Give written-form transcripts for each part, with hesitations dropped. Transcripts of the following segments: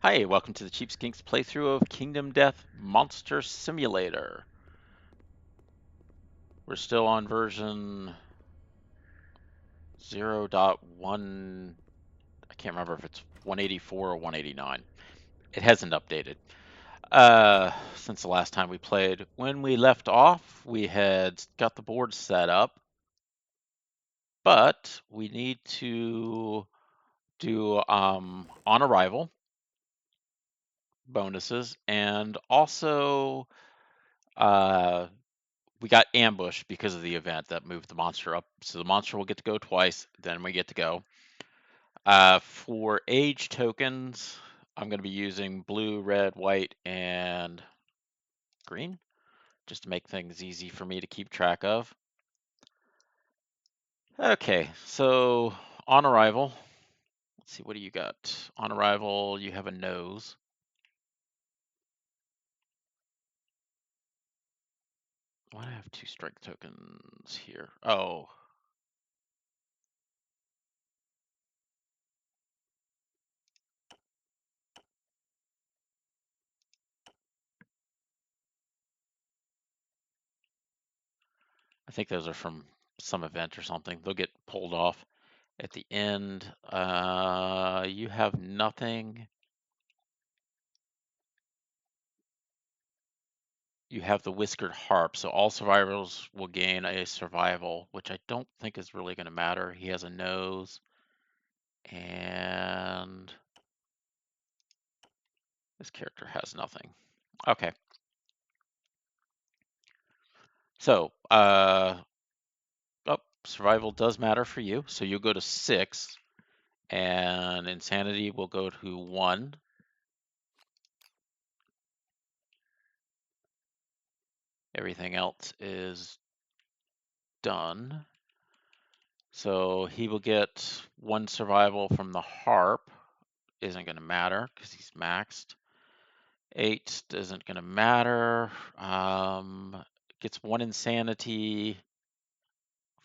Hi, welcome to the Cheap Skinks playthrough of Kingdom Death Monster Simulator. We're still on version 0.1. I can't remember if it's 184 or 189. It hasn't updated since the last time we played. When we left off, we had got the board set up, but we need to do on arrival bonuses and also uh, we got ambushed because of the event that moved the monster up. So the monster will get to go twice, then we get to go. For age tokens, I'm going to be using blue, red, white, and green, just to make things easy for me to keep track of. Okay, so on arrival, let's see, what do you got? On arrival, you have a nose. Why do I have 2 strength tokens here? Oh, I think those are from some event or something. They'll get pulled off at the end. You have nothing. You have the whiskered harp, so all survivors will gain a survival, which I don't think is really going to matter. He has a nose, and this character has nothing. Okay. So, survival does matter for you. So you'll go to 6, and insanity will go to 1. Everything else is done. So he will get 1 survival from the harp. Isn't going to matter because he's maxed. 8 isn't going to matter. Gets 1 insanity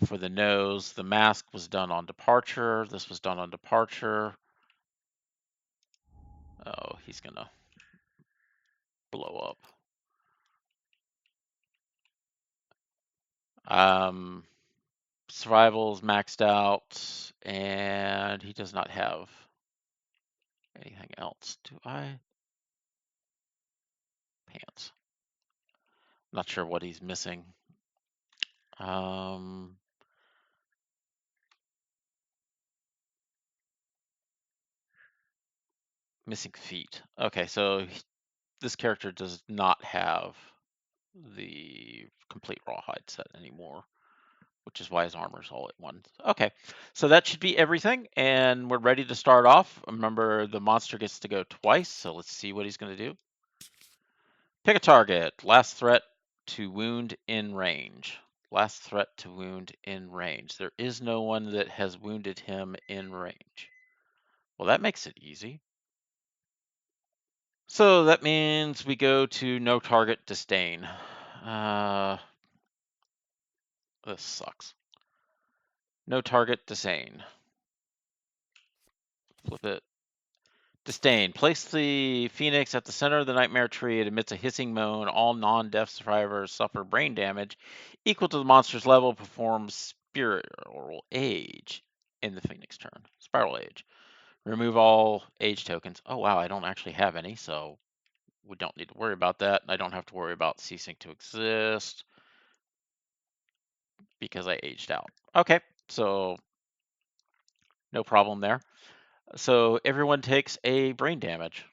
for the nose. The mask was done on departure. This was done on departure. Oh, he's going to blow up. Survival's maxed out, and he does not have anything else. Do I? Pants. Not sure what he's missing. Missing feet. Okay, so this character does not have the complete rawhide set anymore, which is why his armor's all at once. Okay, so that should be everything, and we're ready to start off. Remember, the monster gets to go twice, so let's see what he's going to do. Pick a target. Last threat to wound in range. Last threat to wound in range. There is no one that has wounded him in range. Well, that makes it easy. So that means we go to no target disdain. This sucks. No target disdain. Flip it. Disdain. Place the phoenix at the center of the nightmare tree. It emits a hissing moan. All non-death survivors suffer brain damage equal to the monster's level. Performs spiral age in the phoenix turn. Spiral age. Remove all age tokens. Oh wow, I don't actually have any, so we don't need to worry about that. I don't have to worry about ceasing to exist because I aged out. Okay, so no problem there. So everyone takes a brain damage.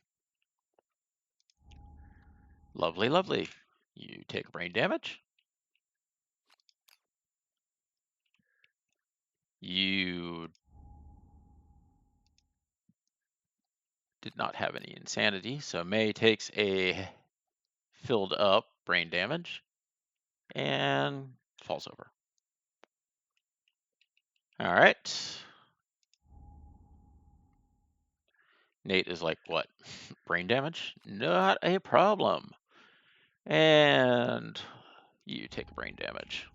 Lovely, lovely. You take brain damage. You did not have any insanity, so May takes a filled up brain damage and falls over. All right. Nate is like, what? Brain damage? Not a problem. And you take a brain damage.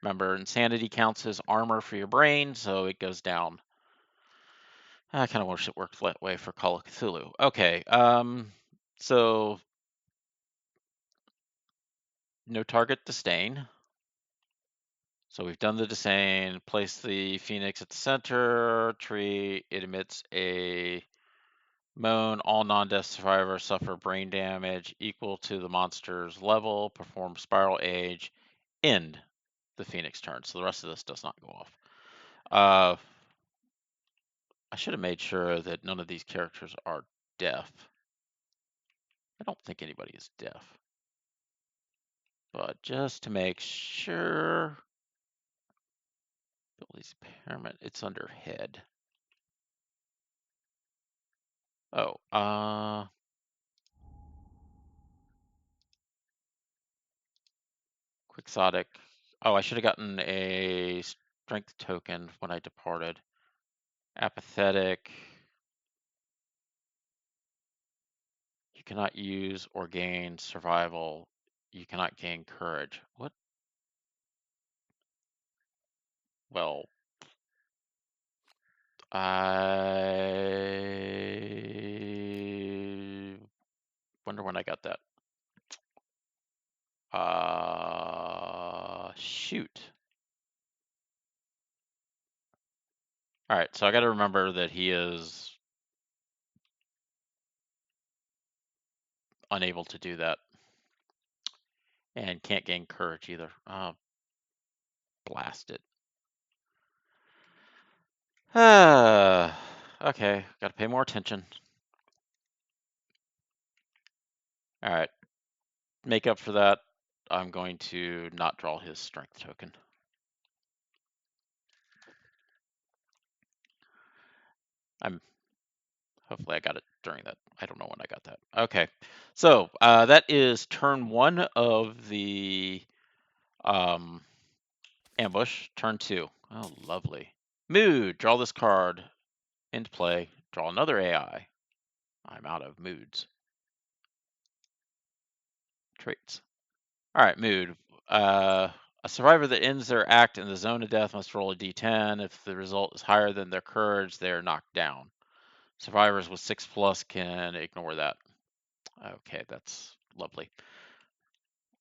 Remember, insanity counts as armor for your brain, so it goes down I kind of wish it worked that way for Call of Cthulhu. Okay, so no target disdain. So we've done the disdain, place the phoenix at the center, tree, it emits a moan, all non-death survivors suffer brain damage equal to the monster's level, perform spiral age, end the phoenix turn. So the rest of this does not go off. I should have made sure that none of these characters are deaf. I don't think anybody is deaf. But just to make sure, abilities impairment, it's under head. Oh, quixotic. Oh, I should have gotten a strength token when I departed. Apathetic. You cannot use or gain survival. You cannot gain courage. What? Well, I wonder when I got that. Shoot. All right, so I got to remember that he is unable to do that and can't gain courage either. Blast it. Okay, got to pay more attention. All right, make up for that. I'm going to not draw his strength token. Hopefully I got it during that. I don't know when I got that. Okay, so that is turn 1 of the ambush. Turn 2. Oh, lovely. Mood. Draw this card into play. Draw another AI. I'm out of moods. Traits. All right, mood. A survivor that ends their act in the zone of death must roll a d10. If the result is higher than their courage, they're knocked down. Survivors with 6+ can ignore that. Okay, that's lovely.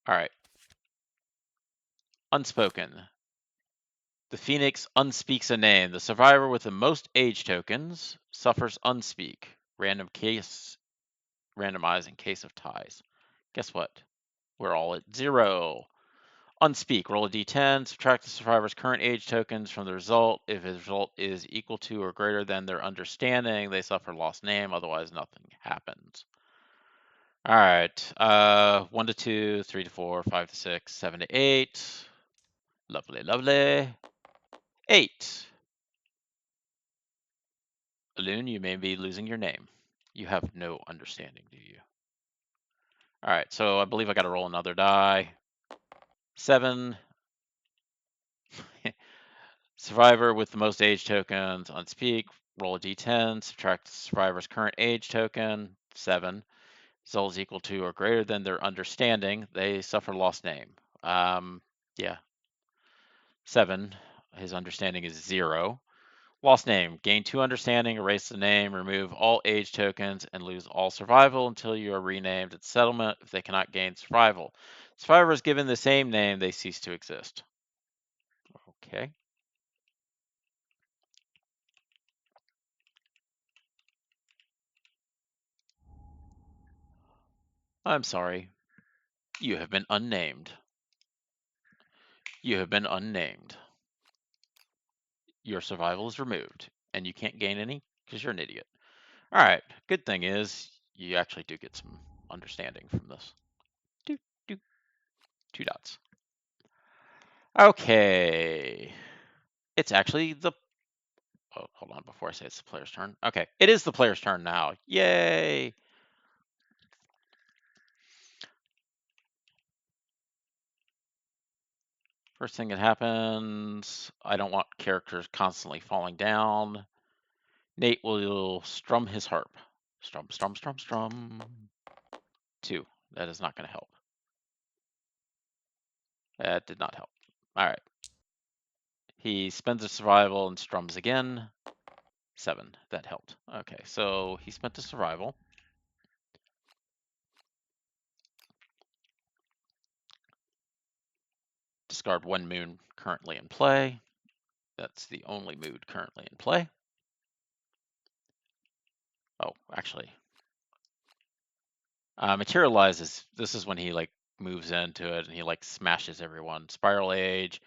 All right. Unspoken. The Phoenix unspeaks a name. The survivor with the most age tokens suffers unspeak. Randomize in case of ties. Guess what? We're all at 0. Unspeak. Roll a d10. Subtract the survivor's current age tokens from the result. If the result is equal to or greater than their understanding, they suffer lost name. Otherwise, nothing happens. All right. 1 to 2, 3 to 4, 5 to 6, 7 to 8. Lovely, lovely. 8. Loon, you may be losing your name. You have no understanding, do you? All right, so I believe I got to roll another die. 7. Survivor with the most age tokens, unspeak. Roll a d10. Subtract the survivor's current age token. 7. Result is equal to or greater than their understanding. They suffer lost name. Yeah. 7. His understanding is 0. Lost name. Gain 2 understanding, erase the name, remove all age tokens, and lose all survival until you are renamed at settlement if they cannot gain survival. Survivors given the same name, they cease to exist. Okay. I'm sorry. You have been unnamed. You have been unnamed. Your survival is removed, and you can't gain any because you're an idiot. All right. Good thing is you actually do get some understanding from this. 2 dots. Okay. It's actually the... Oh, hold on before I say it's the player's turn. Okay, it is the player's turn now. Yay! First thing that happens, I don't want characters constantly falling down. Nate will strum his harp. Strum, strum, strum, strum. 2. That is not going to help. That did not help. All right. He spends a survival and strums again. 7. That helped. Okay, so he spent the survival. Discard 1 moon currently in play. That's the only mood currently in play. Oh, actually, materializes. This is when he like moves into it and he like smashes everyone. Spiral age.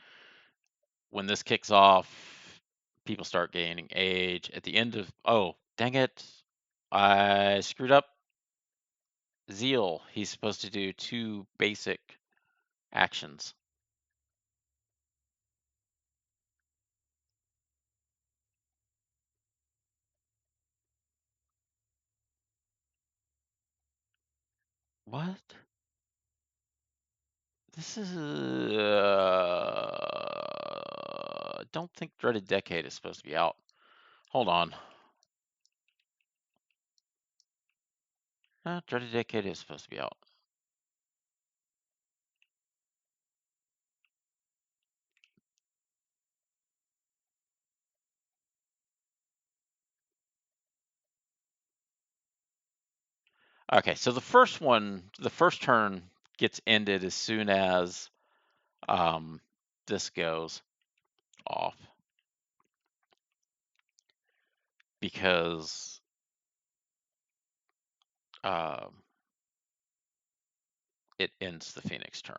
When this kicks off, people start gaining age. At the end of, oh, dang it, I screwed up. Zeal. He's supposed to do 2 basic actions. What? This is. Don't think Dreaded Decade is supposed to be out. Hold on. Dreaded Decade is supposed to be out. Okay, so the first one, the first turn gets ended as soon as this goes off because um, it ends the Phoenix turn.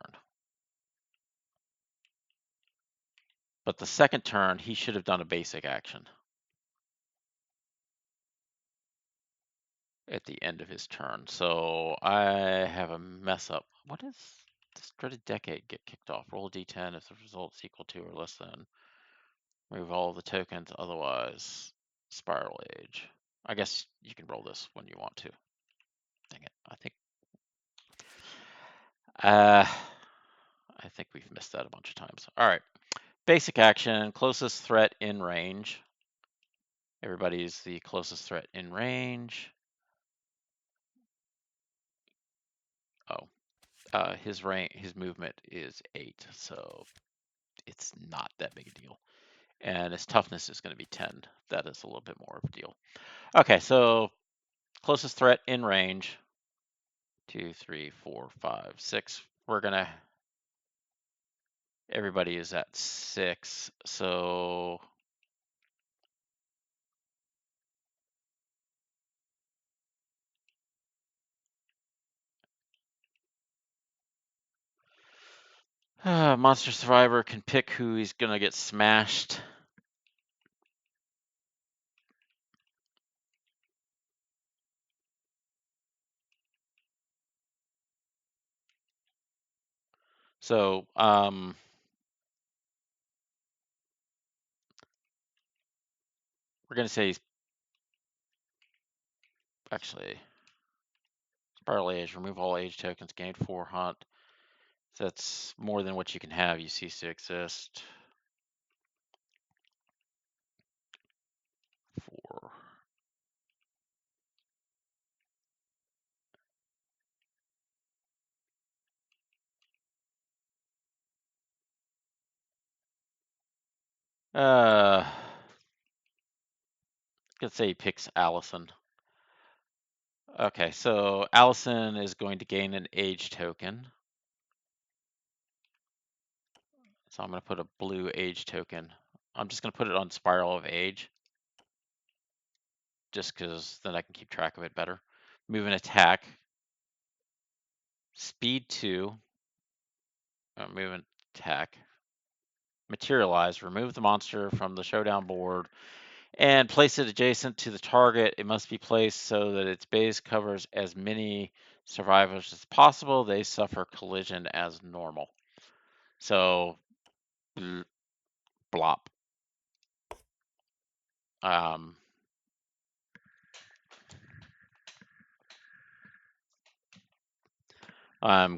But the second turn, he should have done a basic action at the end of his turn. So I have a mess up. What is this Dreaded Decade get kicked off? Roll a d10 if the result's equal to or less than. Remove all the tokens, otherwise Spiral Age. I guess you can roll this when you want to. Dang it. Uh, I think we've missed that a bunch of times. All right. Basic action, closest threat in range. Everybody's the closest threat in range. Oh, his movement is 8, so it's not that big a deal. And his toughness is going to be 10. That is a little bit more of a deal. Okay, so closest threat in range. 2, 3, 4, 5, 6. We're gonna. Everybody is at 6, so Monster Survivor can pick who he's gonna get smashed. So we're gonna say he's actually Spiral Age. Remove all age tokens. Gain 4 hunt. That's more than what you can have. You cease to exist. 4. Let's say he picks Allison. Okay, so Allison is going to gain an age token. So I'm going to put a blue age token. I'm just going to put it on Spiral of Age. Just because then I can keep track of it better. Move and attack. Speed 2. Move and attack. Materialize. Remove the monster from the Showdown board and place it adjacent to the target. It must be placed so that its base covers as many survivors as possible. They suffer collision as normal. So, blop. I'm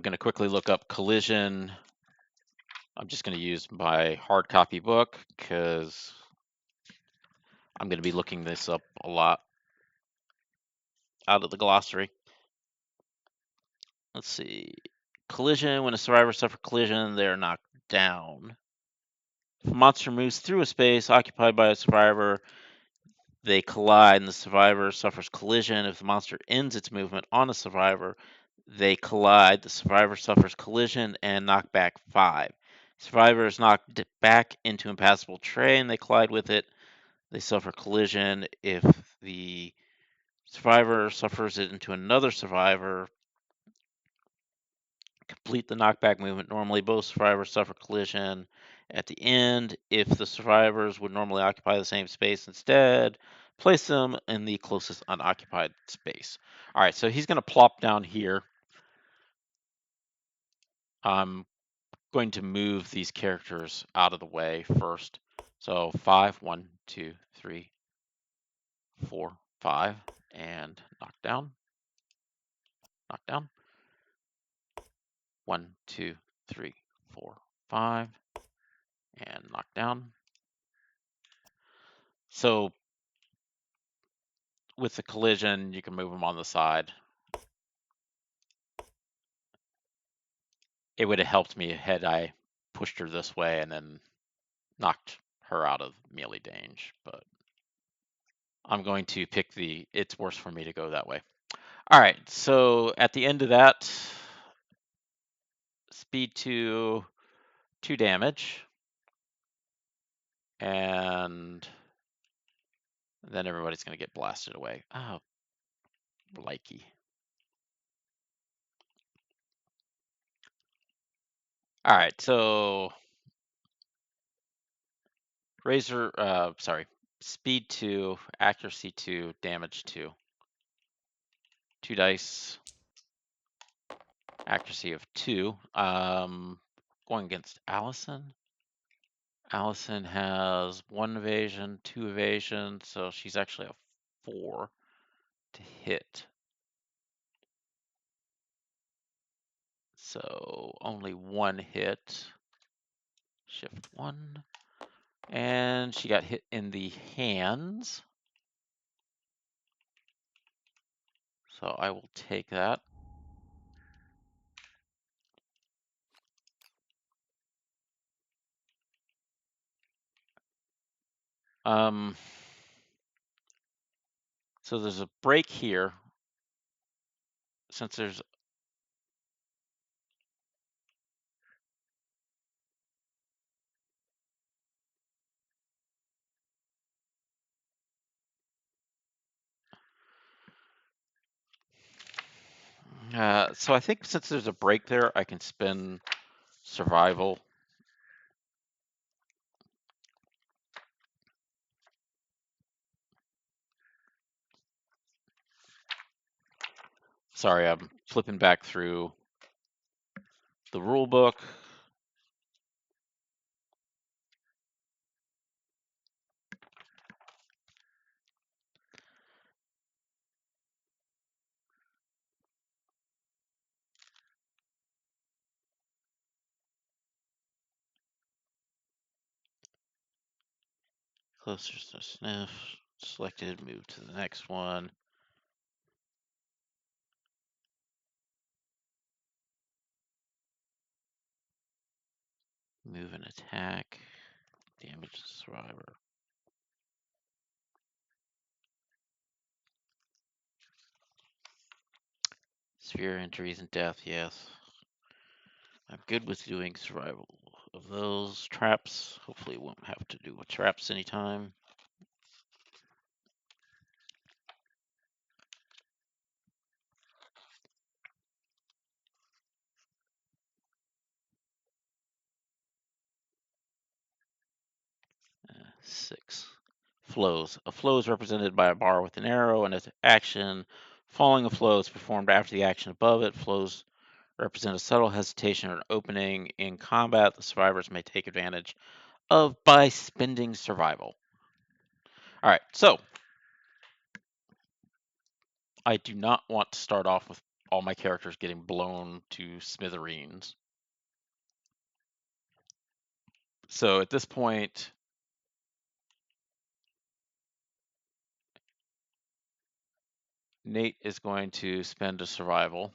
going to quickly look up collision. I'm just going to use my hard copy book because I'm going to be looking this up a lot out of the glossary. Let's see. Collision. When a survivor suffers collision, they are knocked down. If a monster moves through a space occupied by a survivor, They collide and the survivor suffers collision. If the monster ends its movement on the survivor, they collide. The survivor suffers collision and knockback 5. Survivor is knocked back into impassable terrain. They collide with it. They suffer collision. If the survivor suffers it into another survivor, complete the knockback movement. Normally, both survivors suffer collision at the end. If the survivors would normally occupy the same space instead, place them in the closest unoccupied space. All right, so he's going to plop down here. I'm going to move these characters out of the way first. So 5, 1, 2, 3, 4, 5, and knock down, knock down. 1, 2, 3, 4, 5, and knock down. So with the collision, you can move them on the side. It would have helped me had I pushed her this way and then knocked her out of melee range, but I'm going to pick it's worse for me to go that way. All right, so at the end of that, speed 2 damage, and then everybody's going to get blasted away. Oh, likey. All right, so speed 2, accuracy 2, damage 2. 2 dice, accuracy of 2. Going against Allison. Allison has 1 evasion, 2 evasion, so she's actually a 4 to hit. So only 1 hit. Shift 1. And she got hit in the hands. So I will take that. So there's a break here. Since there's so I think since there's a break there, I can spend survival. Sorry, I'm flipping back through the rule book. Closer to sniff. Selected, move to the next one. Move and attack. Damage the survivor. Sphere injuries and death, yes. I'm good with doing survival of those. Traps, hopefully won't have to do with traps anytime. Uh, 6. Flows. A flow is represented by a bar with an arrow and its action. Following a flow is performed after the action above it. Flows represent a subtle hesitation or an opening in combat the survivors may take advantage of by spending survival. All right, so I do not want to start off with all my characters getting blown to smithereens. So at this point, Nate is going to spend a survival.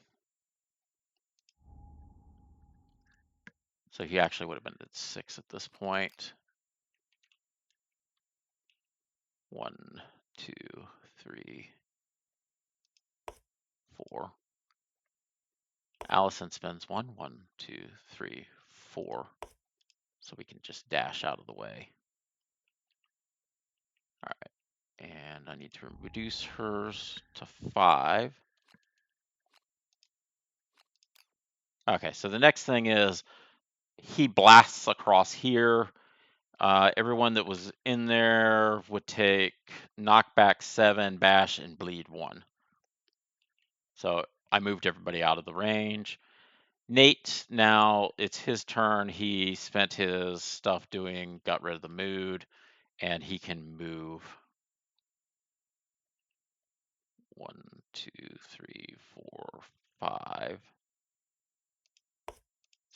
So he actually would have been at 6 at this point. 1, 2, 3, 4. Allison spends 1, 1, 2, 3, 4. So we can just dash out of the way. All right. And I need to reduce hers to 5. Okay, so the next thing is he blasts across here. Everyone that was in there would take knockback 7, bash, and bleed 1. So I moved everybody out of the range. Nate, now it's his turn. He spent his stuff got rid of the mood, and he can move 1, 2, 3, 4, 5.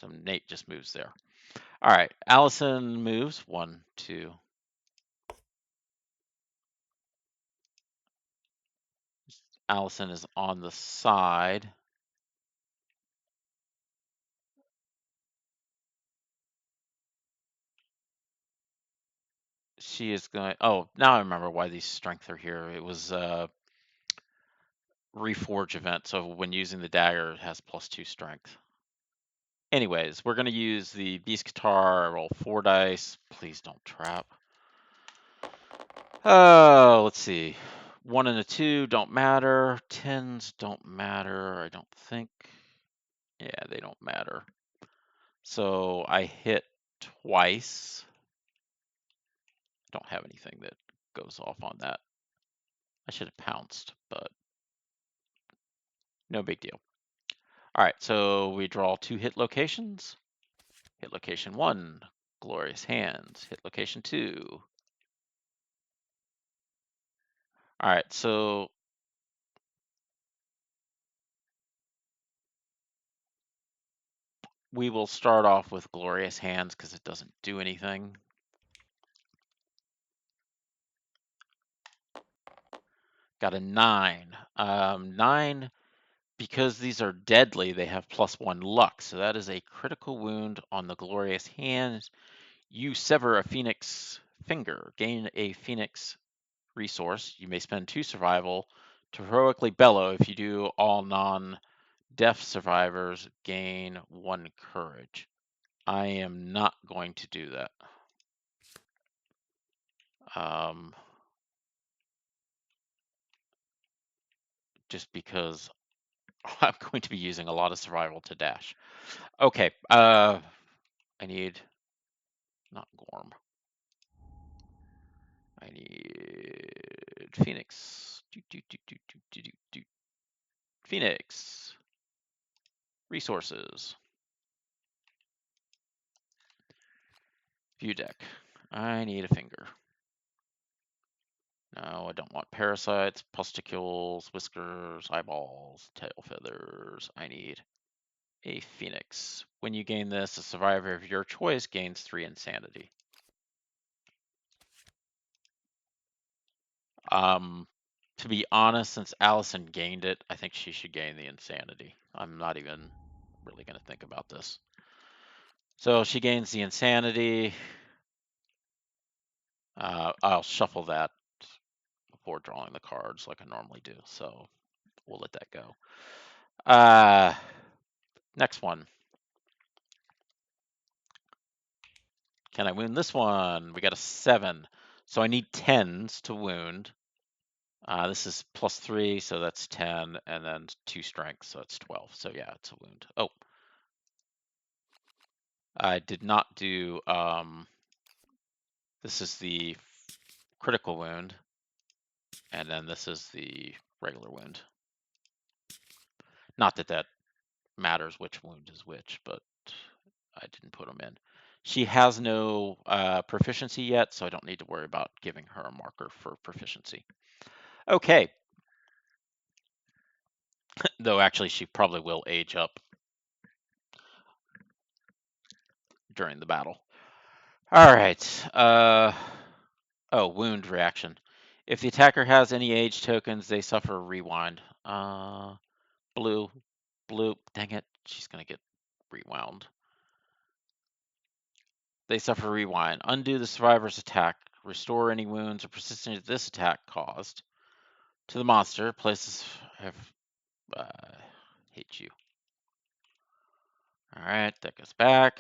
So Nate just moves there. All right, Allison moves 1, 2. Allison is on the side. She is going. Oh, now I remember why these strength are here. It was a reforge event, so when using the dagger, it has +2 strength. Anyways, we're going to use the beast guitar. I roll 4 dice. Please don't trap. Oh, let's see. 1 and a 2 don't matter. 10s don't matter, I don't think. Yeah, they don't matter. So I hit twice. Don't have anything that goes off on that. I should have pounced, but no big deal. All right, so we draw 2 hit locations. Hit location 1, Glorious Hands. Hit location 2. All right, so we will start off with Glorious Hands because it doesn't do anything. Got a 9. 9, because these are deadly, they have +1 luck. So that is a critical wound on the Glorious Hands. You sever a Phoenix finger, gain a Phoenix resource. You may spend 2 survival to heroically bellow. If you do, all non-deaf survivors gain 1 courage. I am not going to do that. Just because I'm going to be using a lot of survival to dash. Okay, I need, not Gorm. I need Phoenix. Phoenix. Resources. View deck. I need a finger. No, I don't want parasites, pustules, whiskers, eyeballs, tail feathers. I need a Phoenix. When you gain this, a survivor of your choice gains 3 insanity. To be honest, since Allison gained it, I think she should gain the insanity. I'm not even really going to think about this. So she gains the insanity. I'll shuffle that before drawing the cards like I normally do. So we'll let that go. Next one. Can I wound this one? We got a 7. So I need 10s to wound. This is +3, so that's 10, and then 2 strength, so it's 12. So yeah, it's a wound. Oh, I did not do. This is the critical wound, and then this is the regular wound. Not that that matters which wound is which, but I didn't put them in. She has no proficiency yet, so I don't need to worry about giving her a marker for proficiency. Okay. Though actually she probably will age up during the battle. All right. Oh, wound reaction. If the attacker has any age tokens, they suffer rewind. Blue. Dang it. She's going to get rewound. They suffer rewind. Undo the survivor's attack Restore any wounds or persistent this attack caused to the monster. Places have hate you. All right, that goes back.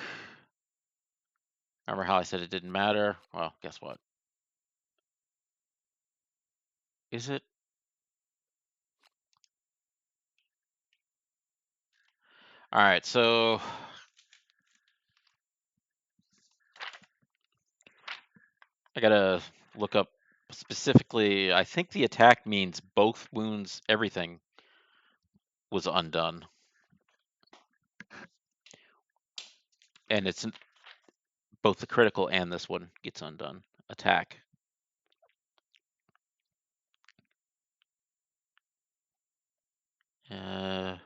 Remember how I said it didn't matter? Well, guess what? Is it? All right, so I gotta look up specifically. I think the attack means both wounds, everything was undone. And it's both the critical and this one gets undone. Attack. Uh,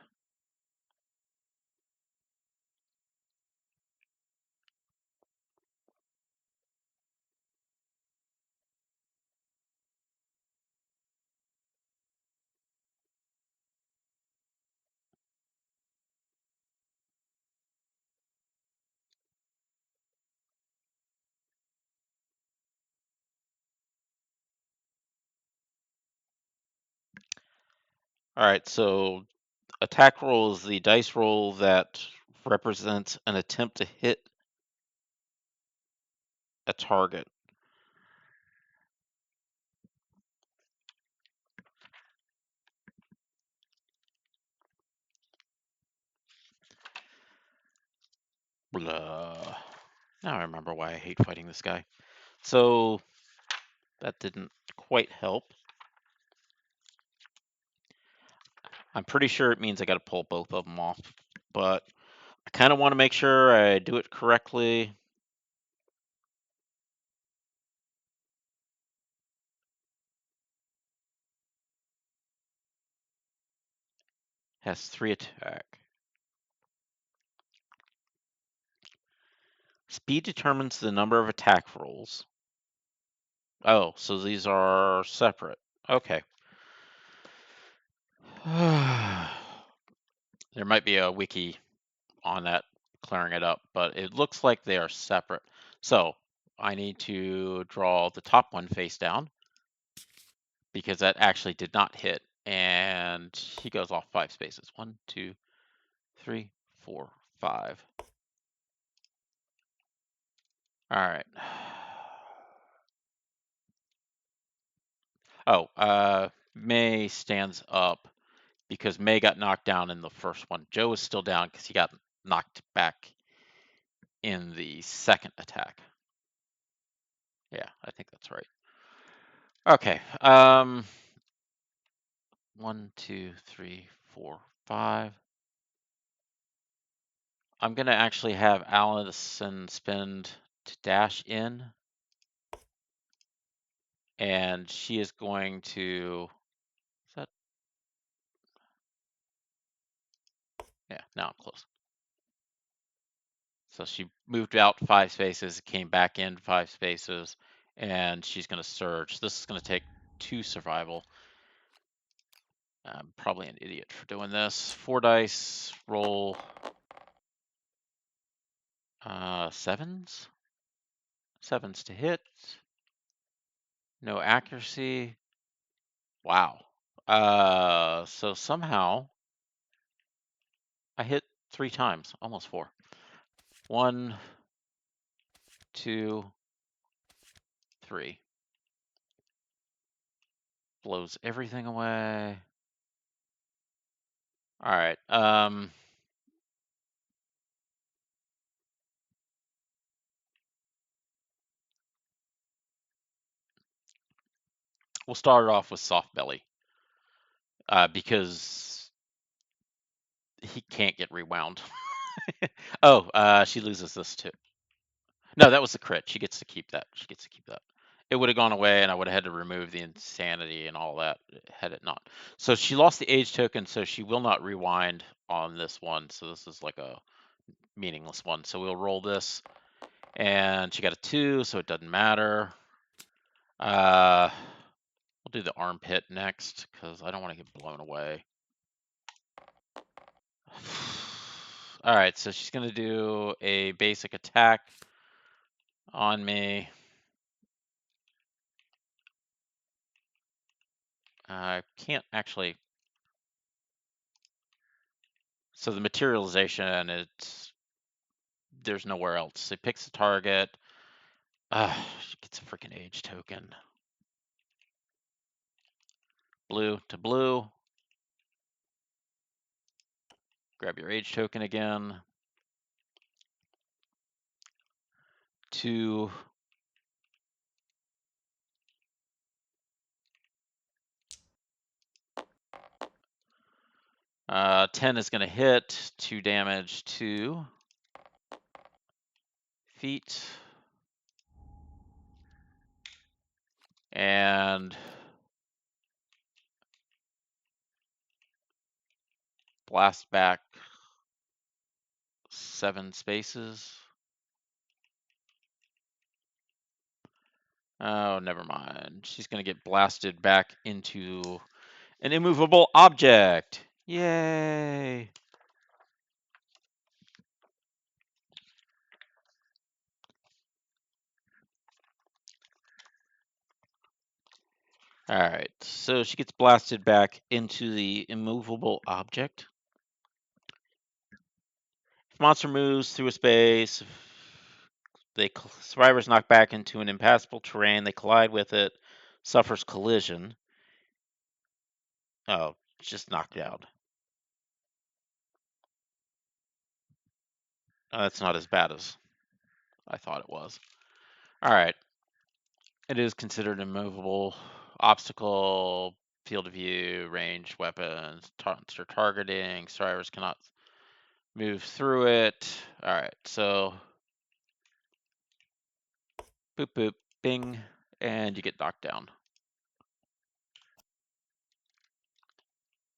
all right, so attack roll is the dice roll that represents an attempt to hit a target. Blah. Now I remember why I hate fighting this guy. So that didn't quite help. I'm pretty sure it means I got to pull both of them off, but I kind of want to make sure I do it correctly. Has 3 attack. Speed determines the number of attack rolls. Oh, so these are separate. Okay. There might be a wiki on that clearing it up, but it looks like they are separate. So I need to draw the top one face down because that actually did not hit. And he goes off 5 spaces. 1, 2, 3, 4, 5. All right. Oh, May stands up because May got knocked down in the first one. Joe is still down because he got knocked back in the second attack. Yeah, I think that's right. Okay. 1, 2, 3, 4, 5. I'm gonna actually have Allison spend to dash in, and she is going to. Is that? Yeah. Now I'm close. So she moved out 5 spaces, came back in 5 spaces, and she's going to surge. This is going to take 2 survival. I'm probably an idiot for doing this. 4 dice, roll 7s. 7s to hit. No accuracy. Wow. So somehow I hit 3 times, almost 4. 1, 2, 3. Blows everything away. All right. We'll start off with soft belly. Because he can't get rewound. Oh, she loses this too. No, that was the crit. She gets to keep that. She gets to keep that. It would have gone away, and I would have had to remove the insanity and all that had it not. So she lost the age token, so she will not rewind on this one. So this is like a meaningless one. So we'll roll this, and she got a 2, so it doesn't matter. We'll do the armpit next because I don't want to get blown away. All right, so she's gonna do a basic attack on me. I can't actually. So the materialization, there's nowhere else. It picks a target. She gets a freaking age token. Blue to blue. Grab your age token again. 2. 10 is going to hit. 2 damage to feet. And blast back 7 spaces. Oh, never mind. She's going to get blasted back into an immovable object. Yay. All right, so she gets blasted back into the immovable object. If monster moves through a space, survivors knocked back into an impassable terrain. They collide with it, suffers collision. Oh, just knocked out. Oh, that's not as bad as I thought it was. All right. It is considered immovable. Obstacle, field of view, range, weapons, monster targeting. Survivors cannot move through it. All right. So, boop, boop, bing, and you get knocked down.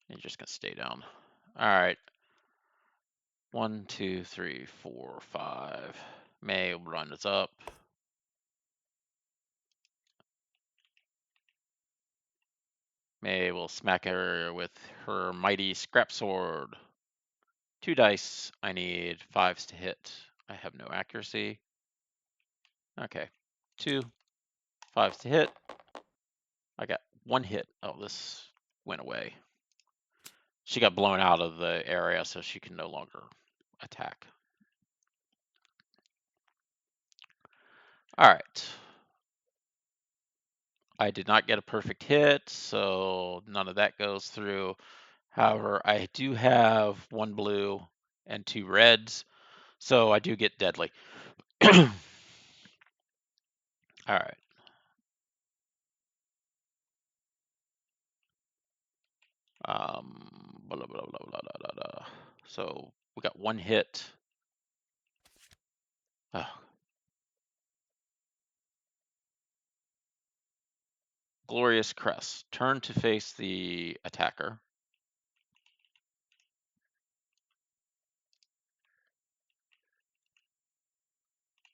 You're just going to stay down. All right. 1, 2, 3, 4, 5. May runs up. May will smack her with her mighty scrap sword. 2 dice. I need 5s to hit. I have no accuracy. Okay. 2 5s to hit. I got 1 hit. Oh, this went away. She got blown out of the area, so she can no longer attack. All right. I did not get a perfect hit, so none of that goes through. However, I do have 1 blue and 2 reds, so I do get deadly. All right. Blah, blah, blah, blah, blah, blah, blah. So we got 1 hit. Oh. Glorious Crest. Turn to face the attacker.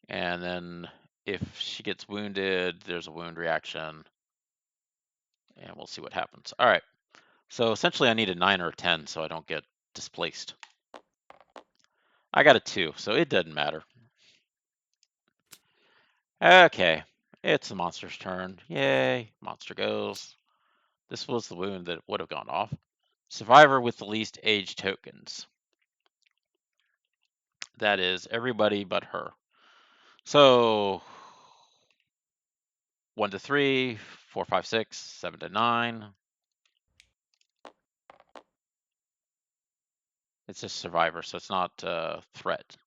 And then if she gets wounded, there's a wound reaction. And we'll see what happens. All right. So essentially I need a 9 or a 10 so I don't get displaced. I got a 2, so it doesn't matter. Okay. It's the monster's turn. Yay. Monster goes. This was the wound that would have gone off. Survivor with the least age tokens. That is everybody but her. So 1 to 3, 4, 5, 6, 7 to 9. It's just survivor, so it's not threat.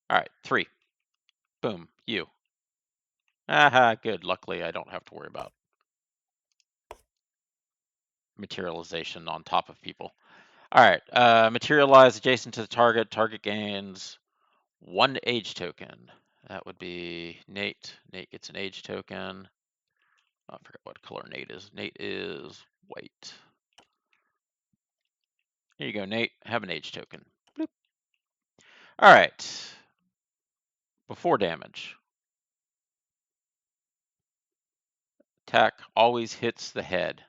All right, 3. Boom, you. Aha, good. Luckily, I don't have to worry about materialization on top of people. All right, materialize adjacent to the target. Target gains 1 age token. That would be Nate. Nate gets an age token. I forget what color Nate is. Nate is white. Here you go, Nate. Have an age token. Bloop. All right. Before damage. Attack always hits the head.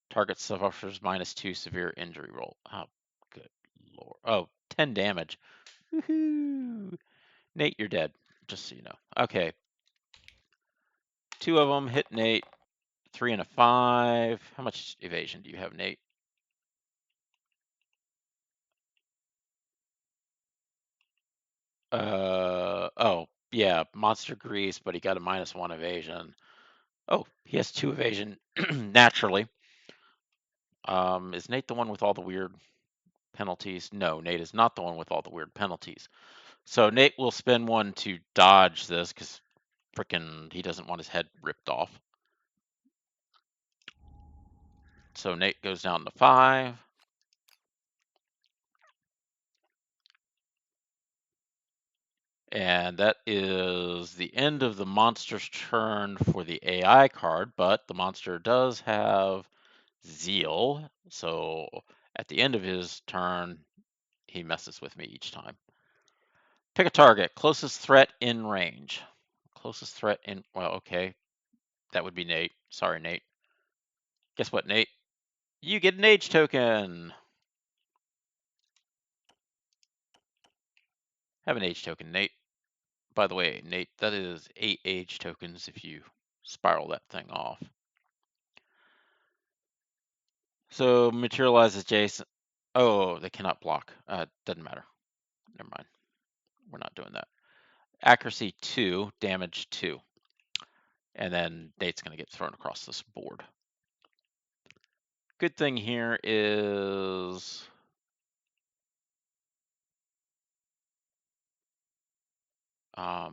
Target suffers -2 severe injury roll. Oh, good lord. Oh, 10 damage. Woohoo! Nate, you're dead, just so you know. Okay. 2 of them hit Nate. 3 and a 5. How much evasion do you have, Nate? Oh, yeah, monster grease, but he got a -1 evasion. Oh, he has 2 evasion naturally. Is Nate the one with all the weird penalties? No, Nate is not the one with all the weird penalties. So Nate will spend 1 to dodge this because frickin' he doesn't want his head ripped off. So Nate goes down to 5. And that is the end of the monster's turn for the AI card, but the monster does have Zeal. So at the end of his turn, he messes with me each time. Pick a target. Closest threat in range. Closest threat in... Well, okay. That would be Nate. Sorry, Nate. Guess what, Nate? You get an age token. Have an age token, Nate. By the way, Nate, that is 8 age tokens if you spiral that thing off. So materializes Jason. Oh, they cannot block. Doesn't matter. Never mind. We're not doing that. Accuracy 2, damage 2. And then Nate's going to get thrown across this board. Good thing here is I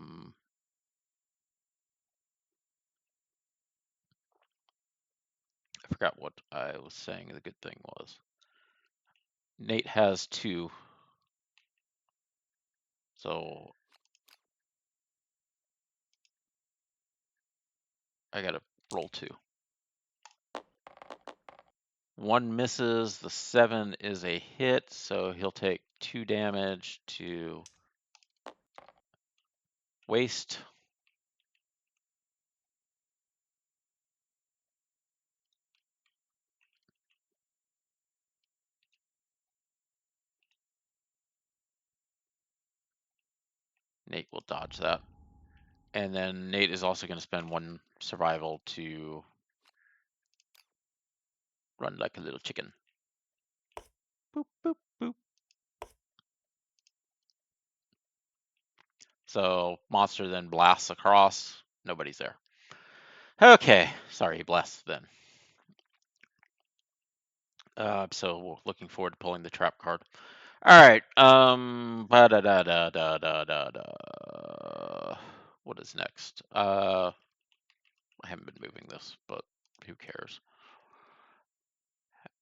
forgot what I was saying the good thing was. Nate has 2. So I got to roll 2. 1 misses, the 7 is a hit, so he'll take 2 damage to waste. Nate will dodge that. And then Nate is also going to spend 1 survival to run like a little chicken. Boop, boop, boop. So monster then blasts across. Nobody's there. Okay, sorry, he blasts then. So looking forward to pulling the trap card. All right. What is next? I haven't been moving this, but who cares?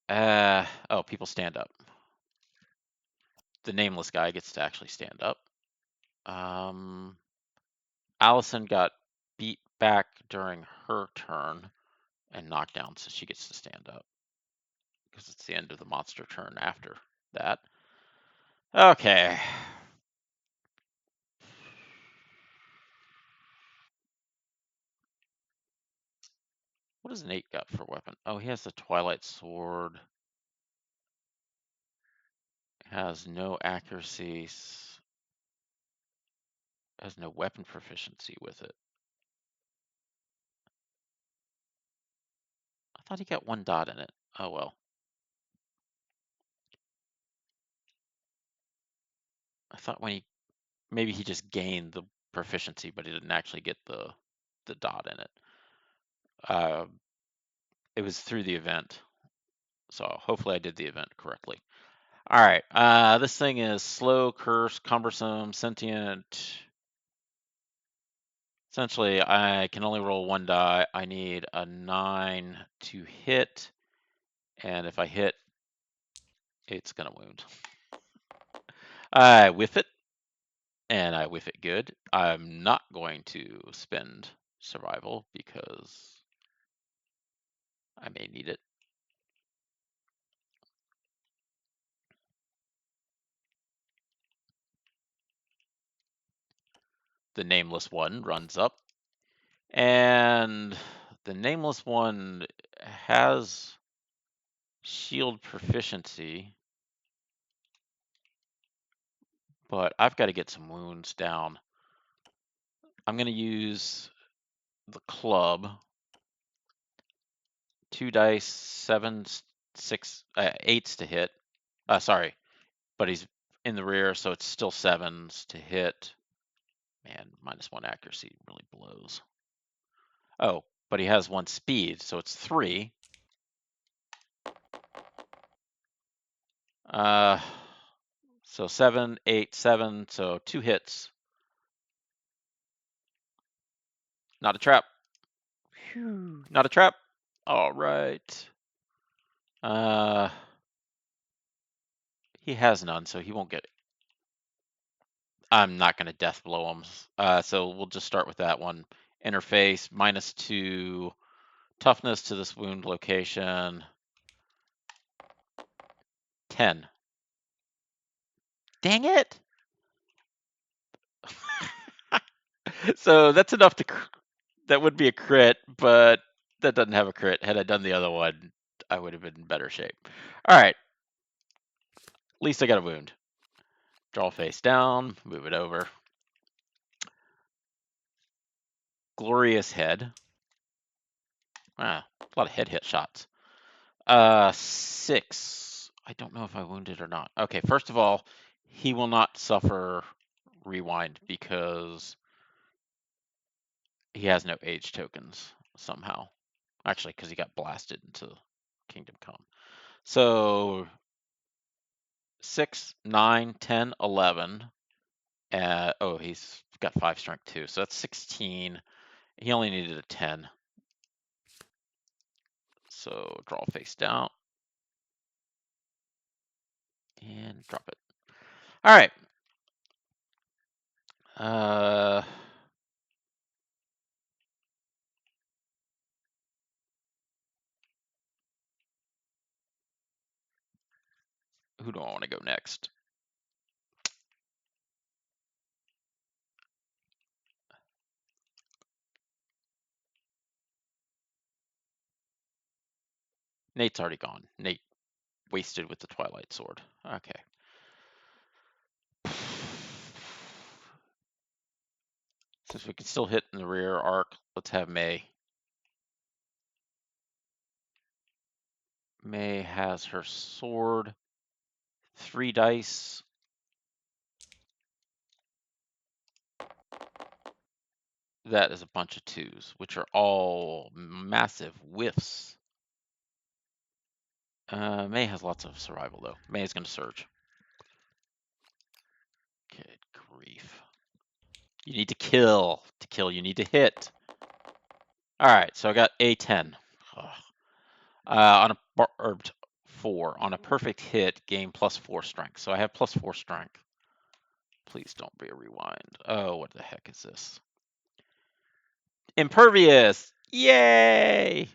Oh, people stand up. The nameless guy gets to actually stand up. Allison got beat back during her turn and knocked down, so she gets to stand up because it's the end of the monster turn after that. Okay. What does Nate got for weapon? Oh, he has the Twilight Sword. Has no accuracy. Has no weapon proficiency with it. I thought he got 1 dot in it. Oh well. I thought maybe he just gained the proficiency, but he didn't actually get the dot in it. It was through the event, so hopefully I did the event correctly. All right, this thing is slow, cursed, cumbersome, sentient. Essentially, I can only roll 1 die. I need a 9 to hit, and if I hit, it's gonna wound. I whiff it, and I whiff it good. I'm not going to spend survival because I may need it. The nameless one runs up, and the nameless one has shield proficiency, but I've got to get some wounds down. I'm going to use the club 2 dice, 7s, 6, 8s to hit. Sorry, but he's in the rear, so it's still 7s to hit. Man, -1 accuracy really blows. Oh, but he has 1 speed, so it's 3. So 7, 8, 7, so 2 hits. Not a trap. Phew, not a trap. All right. He has none, so he won't get it. I'm not going to death blow him. So we'll just start with that one. Interface, -2 toughness to this wound location. 10. Dang it! So that's enough to. That would be a crit, but that doesn't have a crit. Had I done the other one, I would have been in better shape. All right. At least I got a wound. Draw face down, move it over. Glorious head. Ah, a lot of head hit shots. 6. I don't know if I wounded or not. Okay, first of all, he will not suffer rewind because he has no age tokens somehow. Actually, because he got blasted into Kingdom Come. So 6, 9, 10, 11. Oh, he's got 5 strength too. So that's 16. He only needed a 10. So draw face down. And drop it. All right. Who do I want to go next? Nate's already gone. Nate wasted with the Twilight Sword. Okay. Since we can still hit in the rear arc, let's have May. May has her sword. 3 dice. That is a bunch of 2s, which are all massive whiffs. May has lots of survival, though. May is going to surge. Good grief. You need to kill. To kill, you need to hit. All right, so I got a 10. On a barbed 4. On a perfect hit, gain +4 strength. So I have +4 strength. Please don't be a rewind. Oh, what the heck is this? Impervious! Yay!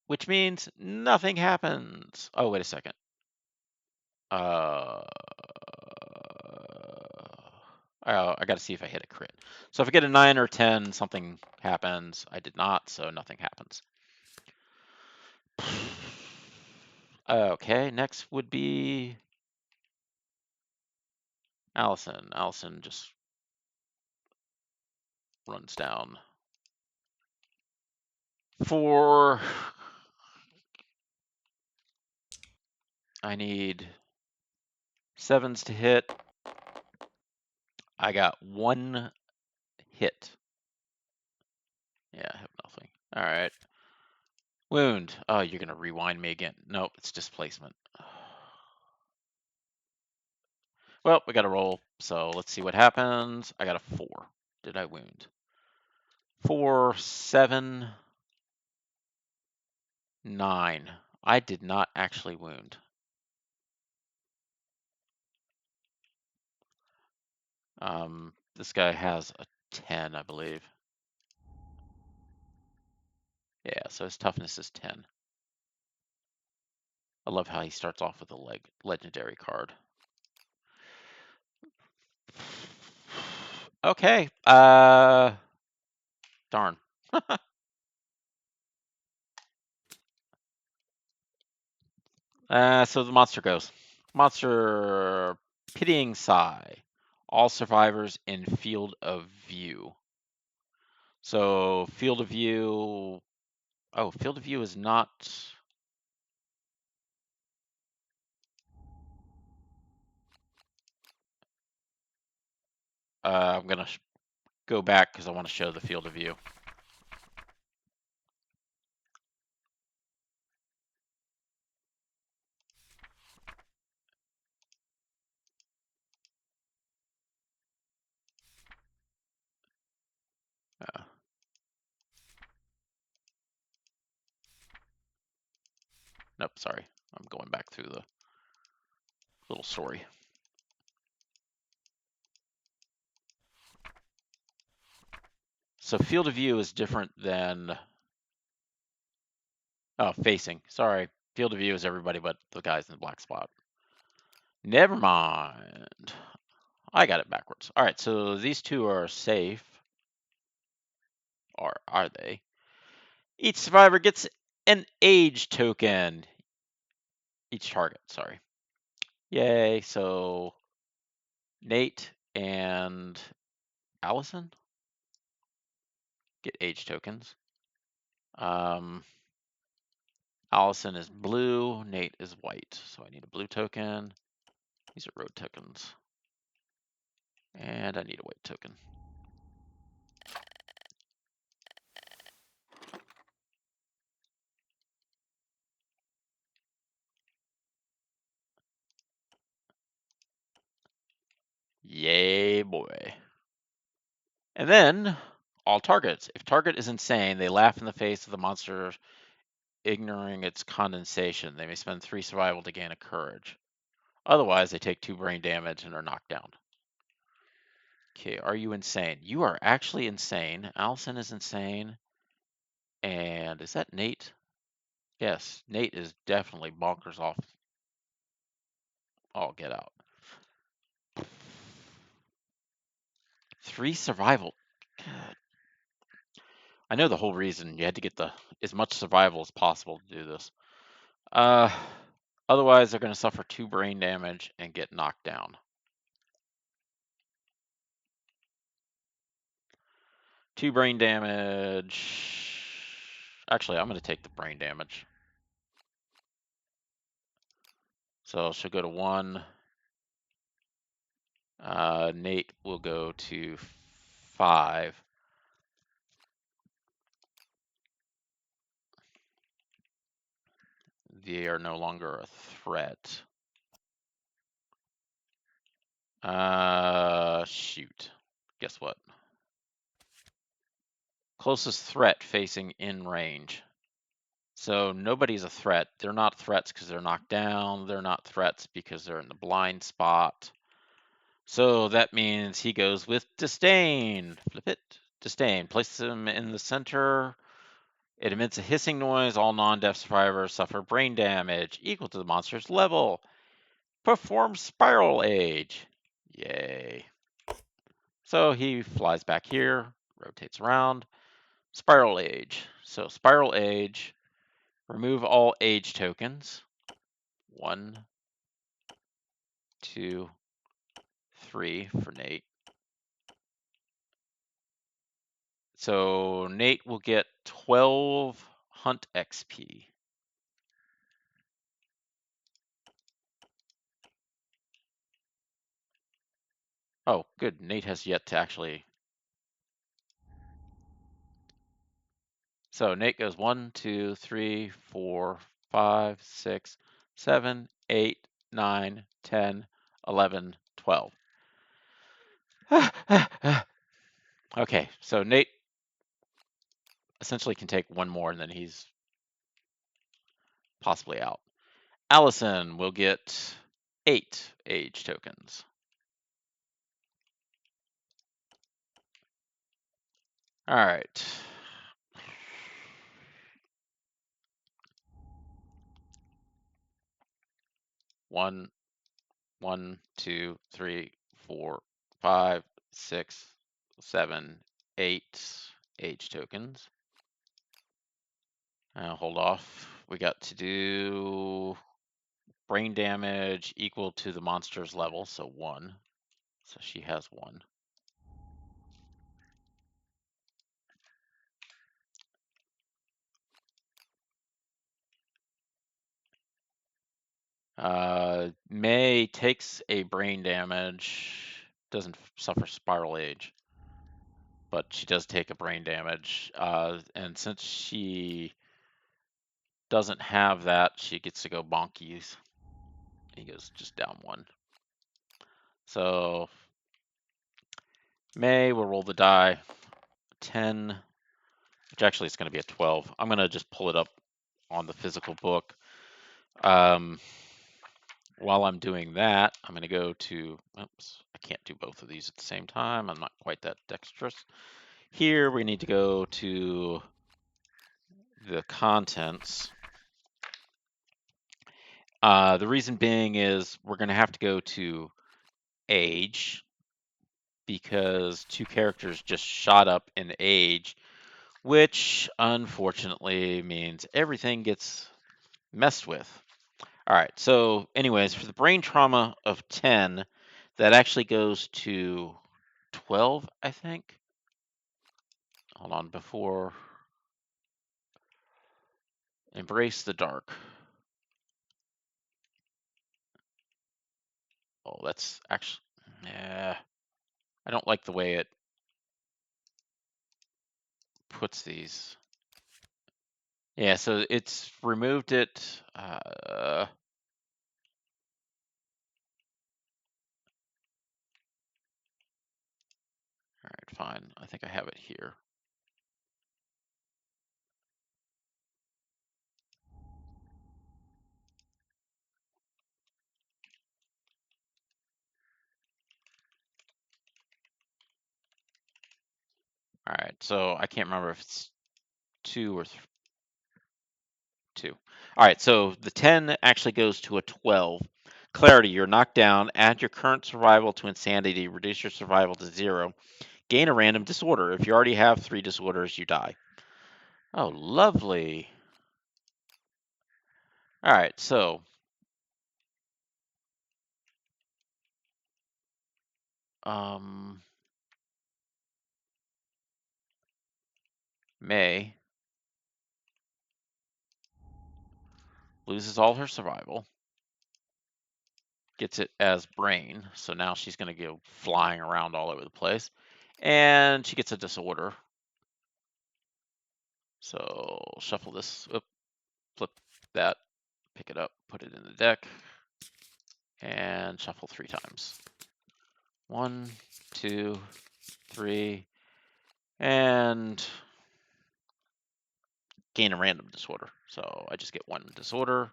Which means nothing happens. Oh, wait a second. Oh, I got to see if I hit a crit. So if I get a 9 or 10, something happens. I did not, so nothing happens. Okay, next would be Allison. Allison just runs down. 4. I need 7s to hit. I got 1 hit. Yeah, I have nothing. All right. Wound. Oh, you're going to rewind me again. Nope, it's displacement. Well, we got to roll. So let's see what happens. I got a 4. Did I wound? 4, 7, 9. I did not actually wound. This guy has a 10, I believe. Yeah, so his toughness is 10. I love how he starts off with a legendary card. Okay. Darn. So the monster goes. Monster pitying sigh. All survivors in field of view. So field of view, Oh, field of view is not. I'm gonna go back because I want to show the field of view. Uh, nope, sorry. I'm going back through the little story. So field of view is different than facing. Sorry, field of view is everybody but the guys in the black spot. Never mind. I got it backwards. All right, so these two are safe. Or are they? Each survivor gets an age token. Each target, sorry. Yay, so Nate and Allison get age tokens. Allison is blue, Nate is white. So I need a blue token. These are road tokens. And I need a white token. Yay, boy. And then all targets. If target is insane, they laugh in the face of the monster, ignoring its condensation. They may spend 3 survival to gain a courage. Otherwise, they take 2 brain damage and are knocked down. Okay, are you insane? You are actually insane. Allison is insane. And is that Nate? Yes, Nate is definitely bonkers off. Oh, get out. 3 survival. God. I know the whole reason you had to get as much survival as possible to do this. Otherwise, they're going to suffer 2 brain damage and get knocked down. 2 brain damage. Actually, I'm going to take the brain damage. So she'll go to 1. Nate will go to 5. They are no longer a threat. Shoot. Guess what? Closest threat facing in range. So nobody's a threat. They're not threats because they're knocked down. They're not threats because they're in the blind spot. So that means he goes with disdain. Flip it. Disdain. Place him in the center. It emits a hissing noise. All non-deaf survivors suffer brain damage equal to the monster's level. Perform spiral age. Yay. So he flies back here, rotates around. Spiral age. So spiral age. Remove all age tokens. 1, 2, 3 for Nate. So Nate will get 12 hunt XP. Oh, good. Nate has yet to actually. So Nate goes 1, 2, 3, 4, 5, 6, 7, 8, 9, 10, 11, 12. Okay, so Nate essentially can take 1 more and then he's possibly out. Allison will get 8 age tokens. All right. One, 1, 2, 3, 4, 5, 6, 7, 8 age tokens. Hold off. We got to do brain damage equal to the monster's level, so 1. So she has 1. May takes a brain damage, doesn't suffer spiral age, but she does take a brain damage. And since she doesn't have that, she gets to go bonkies. He goes just down one. So May will roll the die. 10, which actually is going to be a 12. I'm going to just pull it up on the physical book. While I'm doing that, I'm going to go to, oops, I can't do both of these at the same time. I'm not quite that dexterous. Here we need to go to the contents. The reason being is we're going to have to go to age because two characters just shot up in age, which unfortunately means everything gets messed with. All right, so anyways, for the brain trauma of 10, that actually goes to 12, I think. Hold on, before embrace the dark. Oh, that's actually, yeah, I don't like the way it puts these. Yeah, so it's removed it. All right, fine. I think I have it here. All right, so I can't remember if it's 2 or 2. All right, so the 10 actually goes to a 12. Clarity, you're knocked down. Add your current survival to insanity. Reduce your survival to 0. Gain a random disorder. If you already have 3 disorders, you die. Oh, lovely. All right, so May loses all her survival, gets it as brain, so now she's going to go flying around all over the place, and she gets a disorder. So shuffle this, flip that, pick it up, put it in the deck, and shuffle 3 times. 1, 2, 3, and gain a random disorder. So I just get 1 disorder.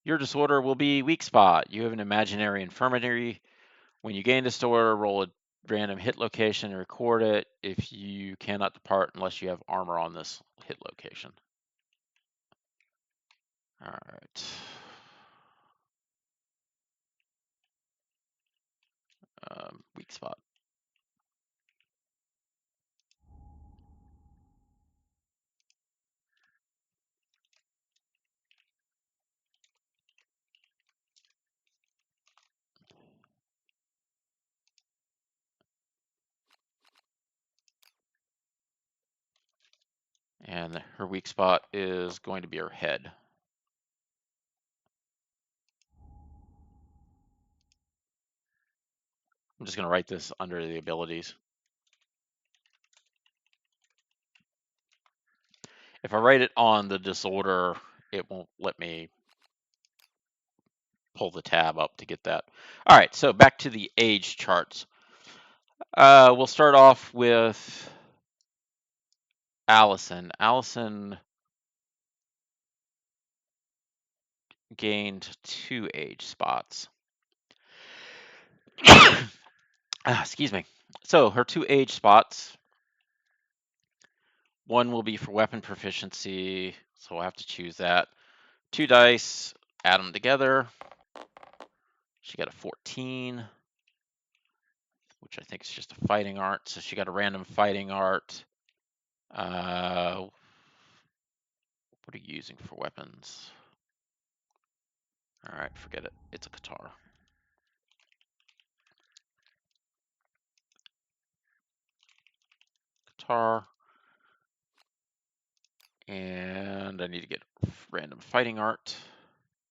Your disorder will be weak spot. You have an imaginary infirmary. When you gain disorder, roll a random hit location and record it. If you cannot depart unless you have armor on this hit location. All right. Weak spot. And her weak spot is going to be her head. I'm just going to write this under the abilities. If I write it on the disorder, it won't let me pull the tab up to get that. All right, so back to the age charts. We'll start off with Allison. Allison gained 2 age spots. Excuse me. So her 2 age spots, one will be for weapon proficiency, so we'll have to choose that. 2 dice, add them together. She got a 14, which I think is just a fighting art. So she got a random fighting art. What are you using for weapons? All right, forget it. It's a guitar. Guitar. And I need to get random fighting art.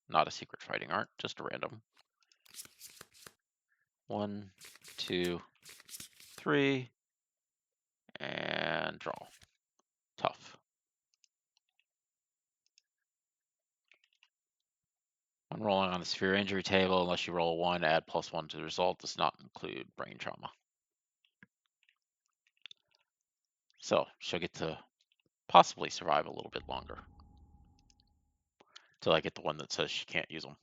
not a secret fighting art, just a random. 1, 2, 3, and draw. Tough. When rolling on the severe injury table, unless you roll a 1, add +1 to the result. Does not include brain trauma. So she'll get to possibly survive a little bit longer. Till I get the one that says she can't use them.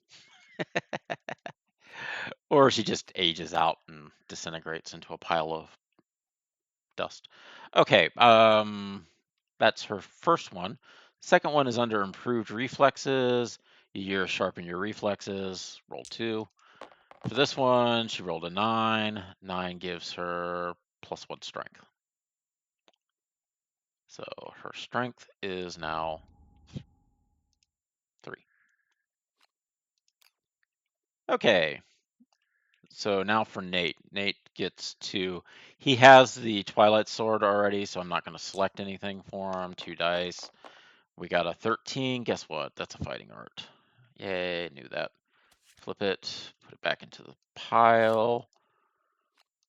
Or she just ages out and disintegrates into a pile of dust. Okay, that's her first one. Second one is under improved reflexes. You sharpen your reflexes, roll 2. For this one, she rolled a 9. 9 gives her +1 strength. So her strength is now 3. Okay, so now for Nate. Nate gets to, he has the Twilight Sword already, so I'm not going to select anything for him. 2 dice. We got a 13. Guess what? That's a fighting art. Yay, knew that. Flip it, put it back into the pile.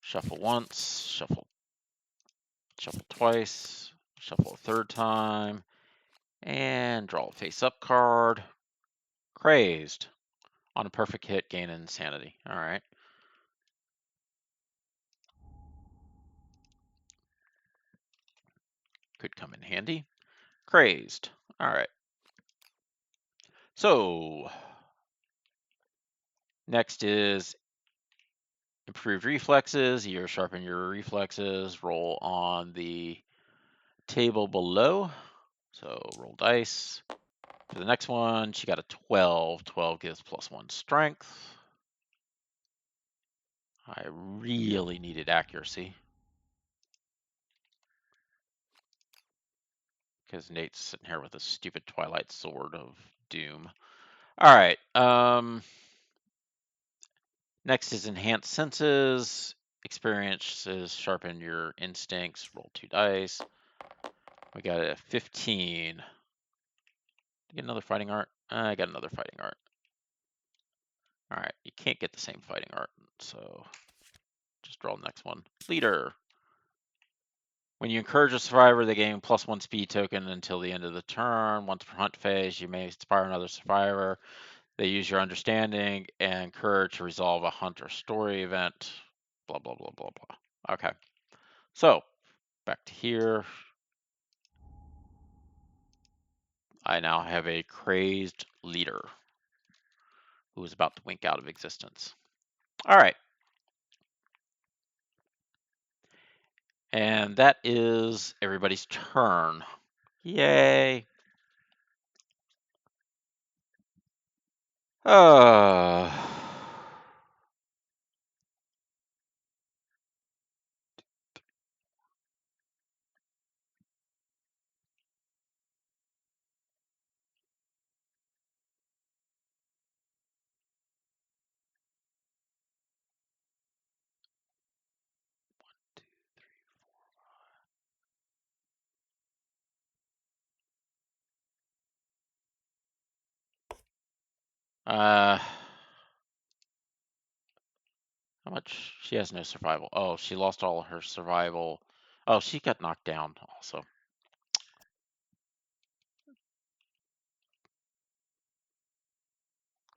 Shuffle once, shuffle twice, shuffle a third time, and draw a face-up card. Crazed. On a perfect hit, gain insanity. All right. Could come in handy. Crazed. All right. So, next is improved reflexes. You sharpen your reflexes. Roll on the table below. So, roll dice. For the next one, she got a 12. 12 gives +1 strength. I really needed accuracy. Because Nate's sitting here with a stupid Twilight Sword of Doom. All right. Next is enhanced senses. Experiences sharpen your instincts. Roll 2 dice. We got a 15. Get another fighting art. I got another fighting art. All right. You can't get the same fighting art, so just draw the next one. Leader. When you encourage a survivor, they gain +1 speed token until the end of the turn. Once per hunt phase, you may inspire another survivor. They use your understanding and courage to resolve a hunt or story event. Blah, blah, blah, blah, blah. Okay. So, back to here. I now have a crazed leader who is about to wink out of existence. All right. And that is everybody's turn. Yay. Uh, how much? She has no survival. Oh, she lost all of her survival. Oh, she got knocked down also.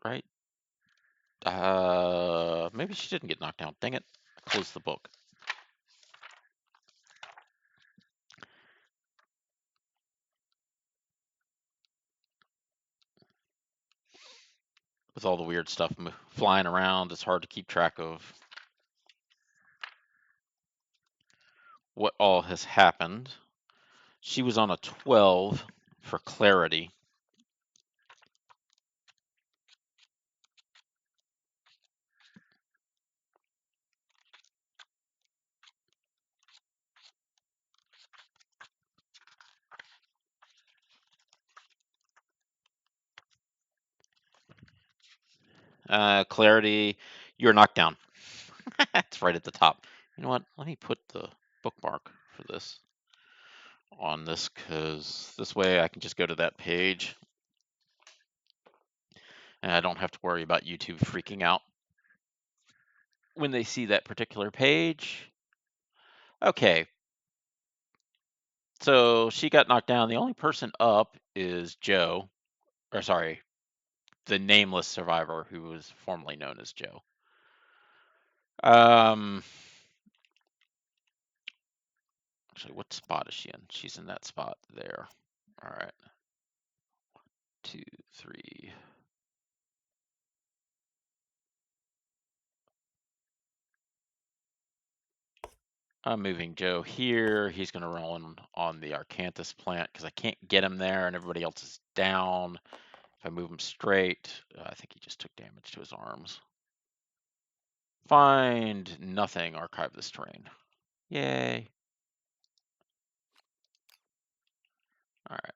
Right? Maybe she didn't get knocked down. Dang it. Close the book. With all the weird stuff flying around, it's hard to keep track of what all has happened. She was on a 12 for clarity. Clarity, you're knocked down. It's right at the top. You know what? Let me put the bookmark for this on this, because this way I can just go to that page. And I don't have to worry about YouTube freaking out when they see that particular page. Okay, so she got knocked down. The only person up is Joe, or sorry, the nameless survivor who was formerly known as Joe. Actually, what spot is she in? She's in that spot there. All right. 2, 3. I'm moving Joe here. He's going to roll on the Arcanthus plant because I can't get him there and everybody else is down. If I move him straight, I think he just took damage to his arms. Find nothing. Archive this terrain. Yay. All right.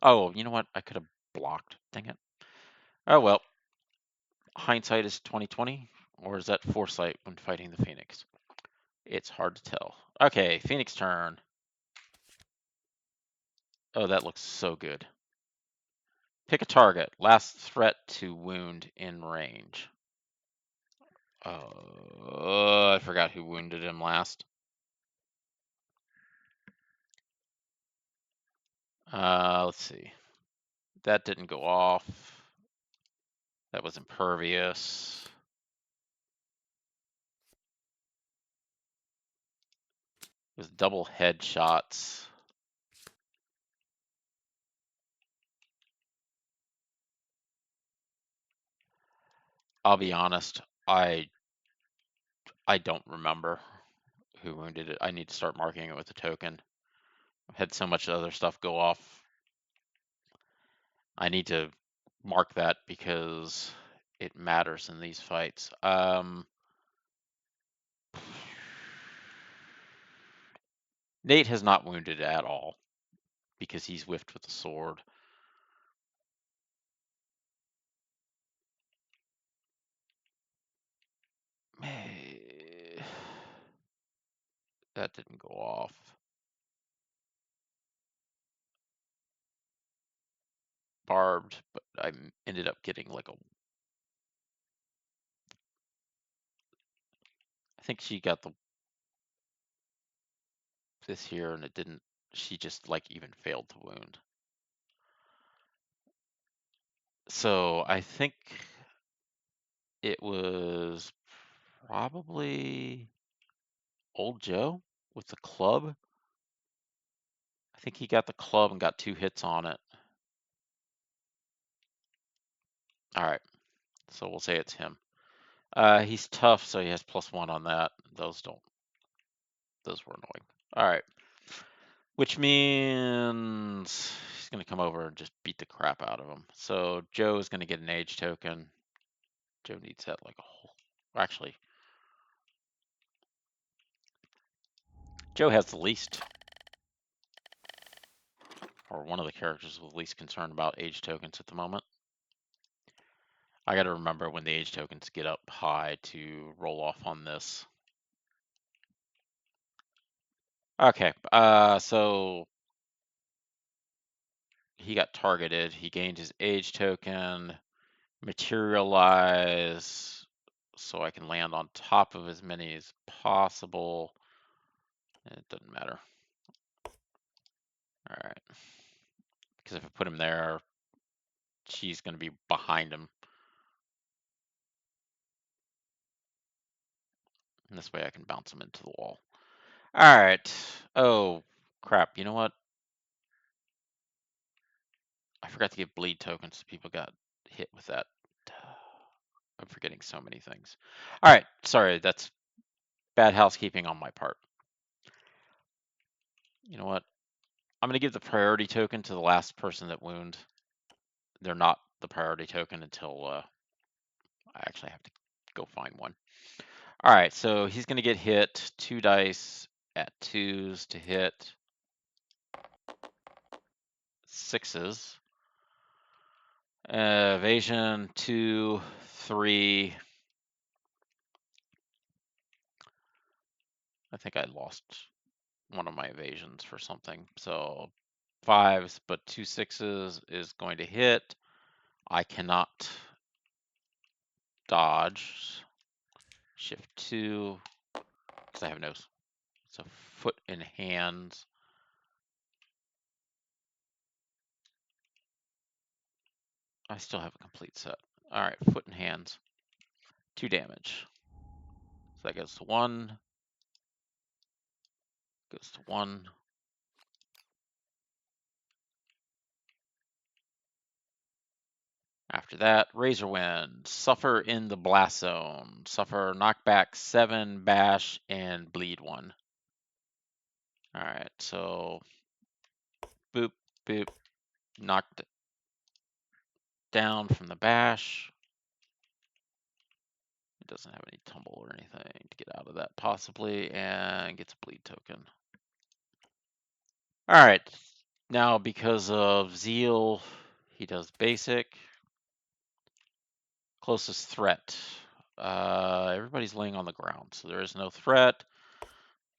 Oh, you know what? I could have blocked. Dang it. Oh, well. Hindsight is 2020, or is that foresight when fighting the Phoenix? It's hard to tell. Okay, Phoenix turn. Oh, that looks so good. Pick a target. Last threat to wound in range. Oh, I forgot who wounded him last. Let's see. That didn't go off. That was impervious. It was double headshots. I'll be honest, I don't remember who wounded it. I need to start marking it with a token. I've had so much other stuff go off. I need to mark that because it matters in these fights. Nate has not wounded at all because he's whiffed with the sword. That didn't go off. Barbed, but I ended up getting like a. I think she got this here, and it didn't. She just like even failed to wound. So I think it was probably old Joe with the club. I think he got the club and got 2 hits on it. All right, so we'll say it's him. He's tough, so he has +1 on that. Those were annoying. All right, which means he's gonna come over and just beat the crap out of him. So Joe is gonna get an age token. Joe needs that like a whole. Actually, Joe has the least, or one of the characters with least concern about age tokens at the moment. I got to remember when the age tokens get up high to roll off on this. Okay, so he got targeted. He gained his age token, materialize, so I can land on top of as many as possible. It doesn't matter. All right, because if I put him there, she's going to be behind him. And this way I can bounce him into the wall. All right. Oh, crap. You know what? I forgot to give bleed tokens. People got hit with that. I'm forgetting so many things. All right. Sorry. That's bad housekeeping on my part. You know what? I'm going to give the priority token to the last person that wound. They're not the priority token until I actually have to go find one. All right. So he's going to get hit 2 dice at 2s to hit 6s. Evasion 2, 3. I think I lost one of my evasions for something. So 5s, but 2 6s is going to hit. I cannot dodge. Shift 2, because I have no. So foot and hands. I still have a complete set. All right, foot and hands. 2 damage. So that goes to 1. Goes to 1. After that, Razor Wind. Suffer in the blast zone. Suffer knockback 7, bash, and bleed 1. All right, so boop, boop, knocked down from the bash. It doesn't have any tumble or anything to get out of that, possibly, and gets a bleed token. All right, now because of Zeal, he does basic. Closest threat. Everybody's laying on the ground, so there is no threat.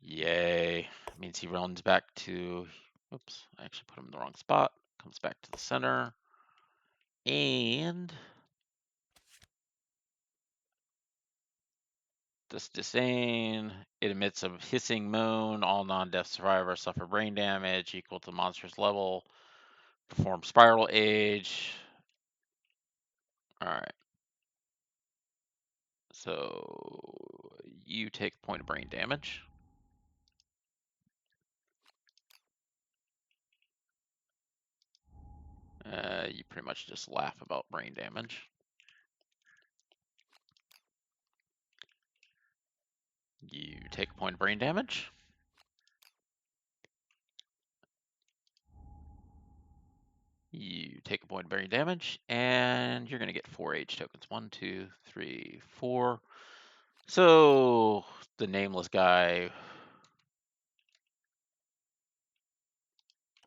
Yay. That means he runs back to, oops, I actually put him in the wrong spot. Comes back to the center. And this disdain, it emits a hissing moan. All non-death survivors suffer brain damage equal to the monster's level. Perform spiral age. All right. So you take a point of brain damage. You pretty much just laugh about brain damage. You take a point of brain damage. You take a point of brain damage, and you're going to get 4 age tokens. 1, 2, 3, 4. So the nameless guy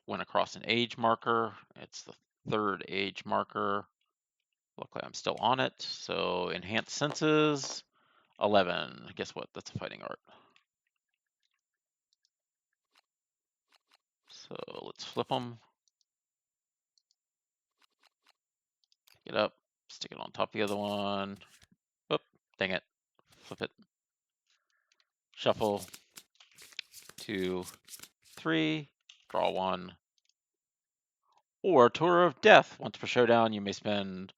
went across an age marker. It's the 3rd age marker. Luckily, I'm still on it. So enhanced senses, 11. Guess what? That's a fighting art. So let's flip them. Pick it up. Stick it on top of the other one. Oop, dang it. Flip it. Shuffle. 2, 3. Draw 1. Or Tour of Death. Once per showdown, you may spend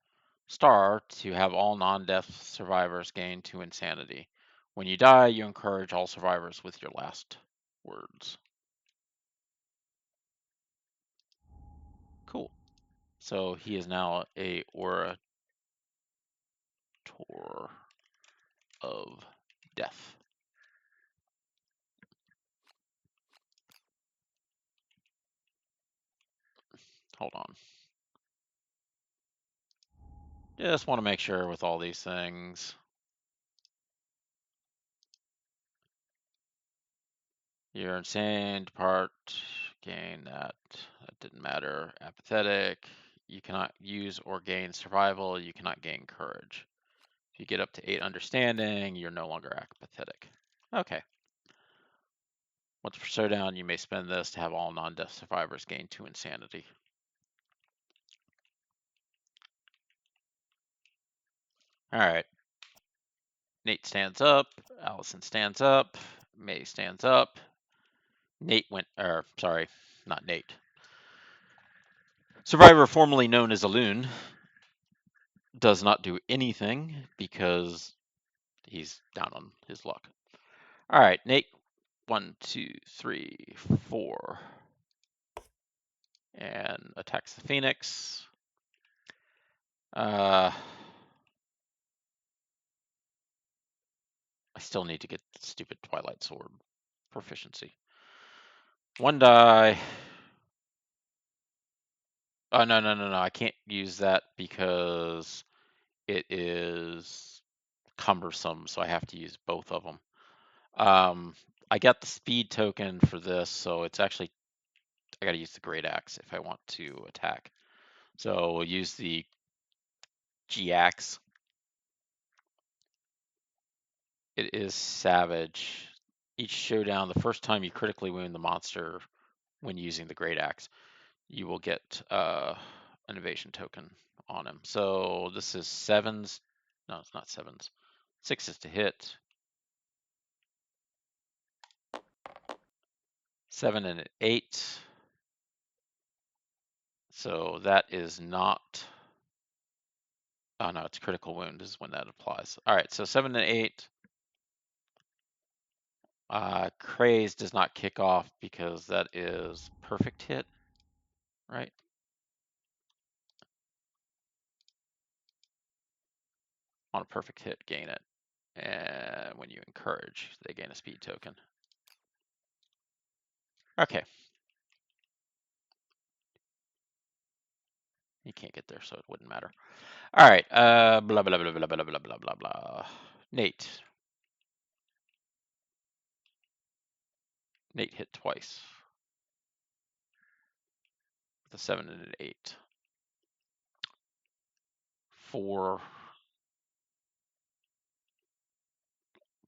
star to have all non-death survivors gain 2 insanity. When you die, you encourage all survivors with your last words. Cool. So he is now a Orator of Death. Hold on. Just want to make sure with all these things. You're insane, depart, gain that. That didn't matter. Apathetic. You cannot use or gain survival. You cannot gain courage. If you get up to 8 understanding, you're no longer apathetic. Okay. Once per showdown, you may spend this to have all non-death survivors gain 2 insanity. All right. Nate stands up. Allison stands up. May stands up. Nate went, or sorry, not Nate. Survivor formerly known as a loon does not do anything because he's down on his luck. All right, Nate. 1, 2, 3, 4. And attacks the Phoenix. I still need to get the stupid Twilight Sword proficiency. 1 die. Oh, no, no, no, no. I can't use that because it is cumbersome, so I have to use both of them. I got the speed token for this, so it's actually, I got to use the Great Axe if I want to attack. So we'll use the G-Axe. It is Savage. Each showdown, the first time you critically wound the monster when using the Great Axe, you will get an evasion token on him. So this is sevens. No, it's not sevens. Sixes to hit. 7 and an 8. So that is not. Oh no, it's critical wound. This is when that applies. All right, so 7 and 8. Craze does not kick off because that is perfect hit, right? On a perfect hit, gain it. And when you encourage, they gain a speed token. Okay. You can't get there, so it wouldn't matter. All right. Blah, blah, blah, blah, blah, blah, blah, blah, blah, blah. Nate. Nate hit twice. With a 7 and an 8. 4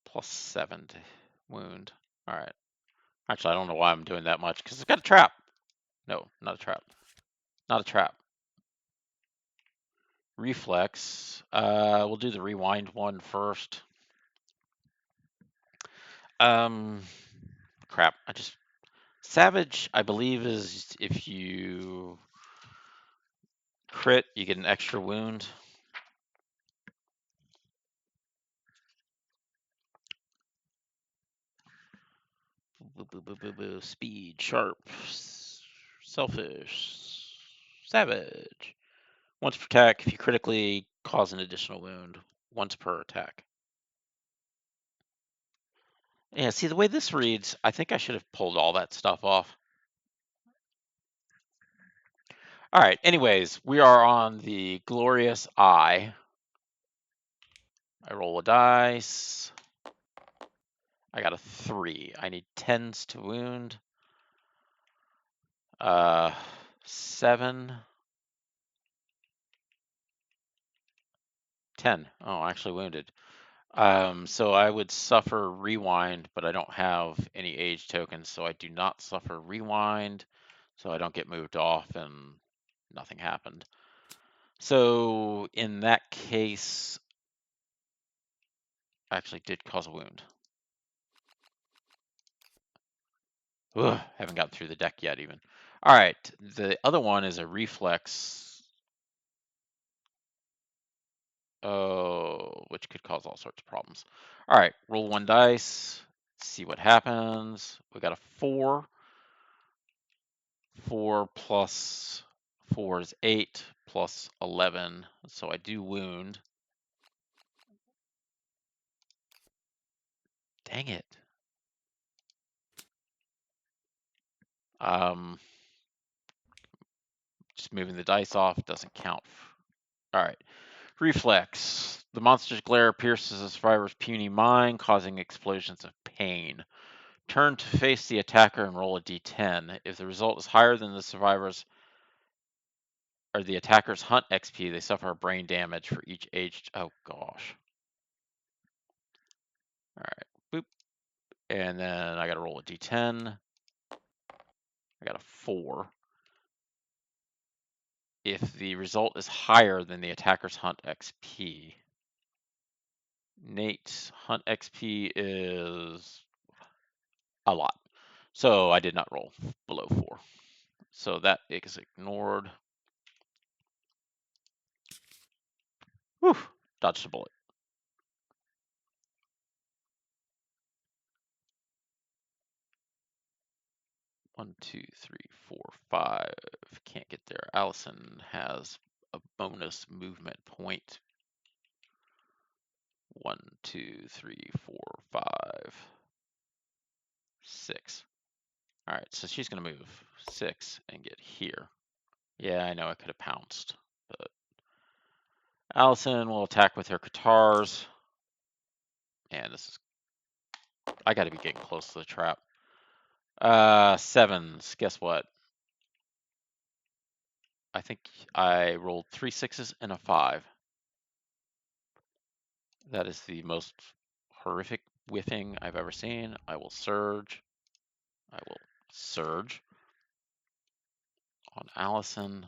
plus 7 to wound. All right. Actually, I don't know why I'm doing that much because it's got a trap. No, not a trap. Not a trap. Reflex. We'll do the rewind one first. Crap. Savage, I believe, is if you crit, you get an extra wound. Speed, sharp, selfish, savage. Once per attack, if you critically cause an additional wound, once per attack. Yeah, see, the way this reads, I think I should have pulled all that stuff off. All right, anyways, we are on the glorious eye. I roll a dice. I got a 3. I need 10s to wound. 7. 10. Oh, actually wounded. So I would suffer rewind, but I don't have any age tokens, so I do not suffer rewind, so I don't get moved off and nothing happened. So in that case, I actually did cause a wound. Ugh, haven't gotten through the deck yet even. All right, the other one is a reflex. Oh, which could cause all sorts of problems. All right, roll 1 dice, see what happens. We got a 4. 4 plus 4 is 8 plus 11, so I do wound. Dang it. Just moving the dice off doesn't count. All right. Reflex. The monster's glare pierces the survivor's puny mind, causing explosions of pain. Turn to face the attacker and roll a d10. If the result is higher than the survivor's or the attacker's hunt XP, they suffer brain damage for each aged. Oh gosh. All right. Boop. And then I got to roll a d10. I got a 4. If the result is higher than the attacker's hunt XP, Nate's hunt XP is a lot. So I did not roll below 4. So that is ignored. Whew, dodged a bullet. 1, 2, 3, 4, 5. Can't get there. Allison has a bonus movement point. 1, 2, 3, 4, 5, 6. All right, so she's going to move 6 and get here. Yeah, I know I could have pounced, but Allison will attack with her guitars. And this is, I got to be getting close to the trap. 7s. Guess what? I think I rolled 3 6s and a 5. That is the most horrific whiffing I've ever seen. I will surge. I will surge on Allison.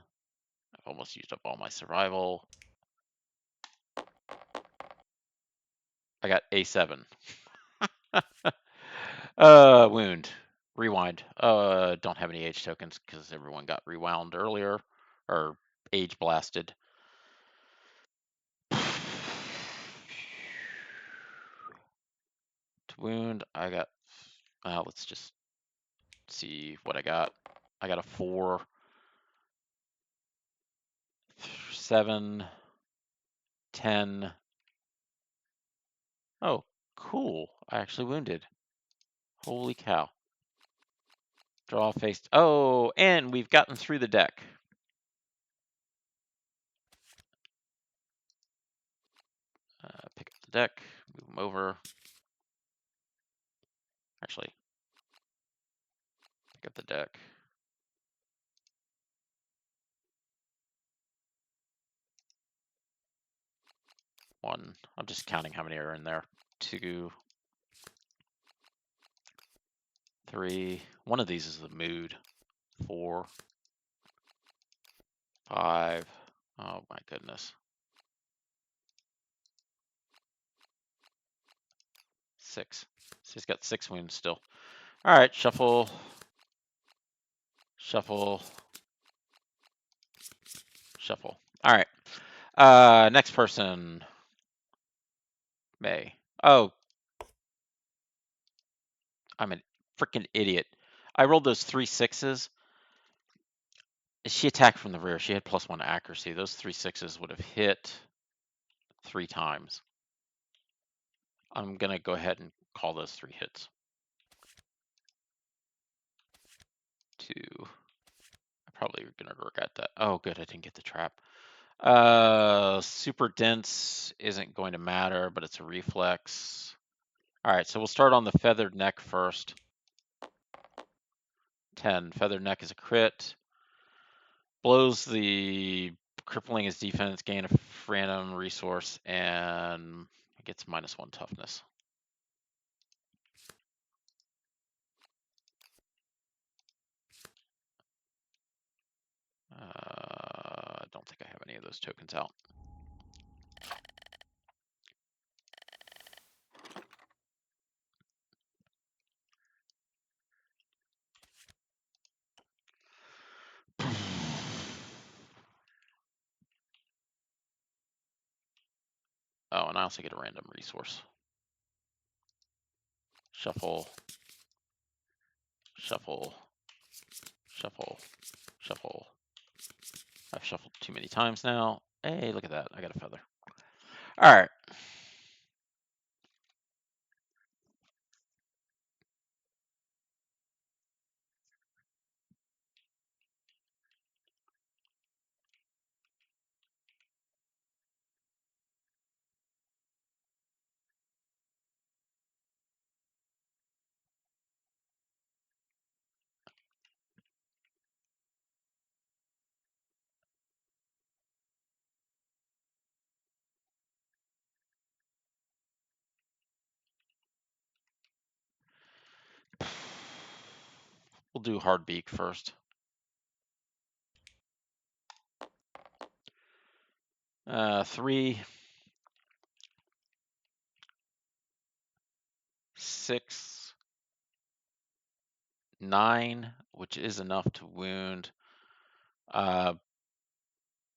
almost used up all my survival. I got A7. Wound. Rewind. Don't have any age tokens because everyone got rewound earlier or age blasted. To wound, I got. Let's just see what I got. I got a 4, 7, 10. Oh, cool. I actually wounded. Holy cow. Draw face. Oh, and we've gotten through the deck. Pick up the deck, move them over. Actually, pick up the deck. One. I'm just counting how many are in there. 2, 3. One of these is the mood. 4, 5. Oh my goodness. 6. So he's got 6 wounds still. All right, shuffle. Shuffle. Shuffle. All right. Next person. May. Oh, I'm a freaking idiot. I rolled those 3 6s. She attacked from the rear. She had +1 accuracy. Those 3 6s would have hit 3 times. I'm gonna go ahead and call those 3 hits. 2. I'm probably gonna regret that. Oh, good, I didn't get the trap. Super dense isn't going to matter, but it's a reflex. All right, so we'll start on the feathered neck first. 10. Feathered neck is a crit. Blows the crippling his defense, gain a random resource, and gets -1 toughness. I don't think I have any of those tokens out. Oh, and I also get a random resource. Shuffle. Shuffle. Shuffle. Shuffle. I've shuffled too many times now. Hey, look at that. I got a feather. All right. We'll do hard beak first. 3, 6, 9, which is enough to wound.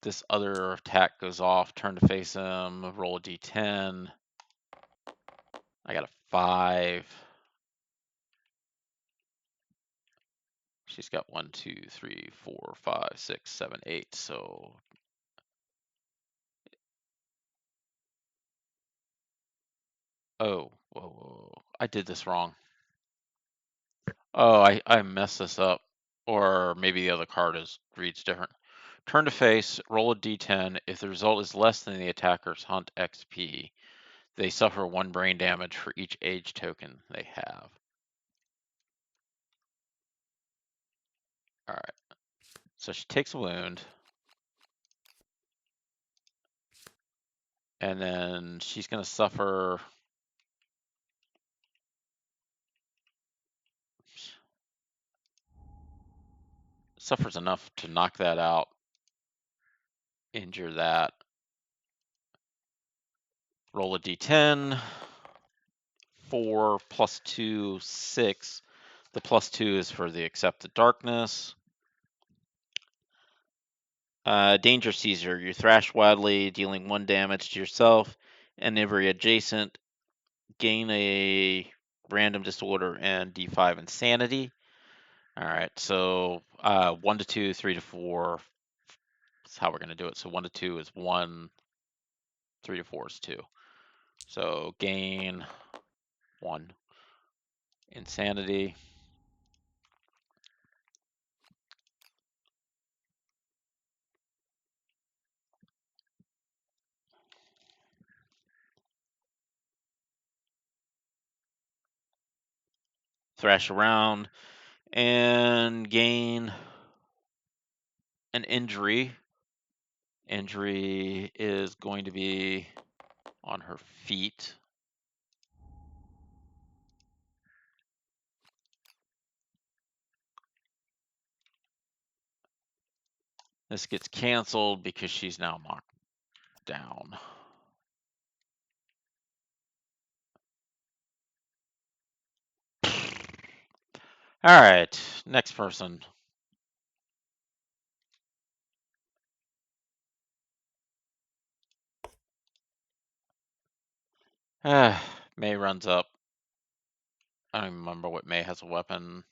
This other attack goes off. Turn to face him. Roll a d10. I got a 5. She's got 1, 2, 3, 4, 5, 6, 7, 8. So. Oh, whoa, whoa. I did this wrong. Oh, I messed this up. Or maybe the other card reads different. Turn to face, roll a d10. If the result is less than the attacker's hunt XP, they suffer 1 brain damage for each age token they have. All right. So she takes a wound. And then she's going to suffer. Suffers enough to knock that out. injure that. Roll a d10. 4 plus 2, 6. The plus 2 is for the accept the darkness. Danger Seizure. You thrash wildly, dealing 1 damage to yourself and every adjacent. Gain a random disorder and d5 insanity. All right, so 1 to 2, 3 to 4. That's how we're going to do it. So 1 to 2 is 1, 3 to 4 is 2. So gain 1 insanity. Thrash around and gain an injury. Injury is going to be on her feet. This gets canceled because she's now knocked down. All right, next person. May runs up. I don't even remember what May has a weapon.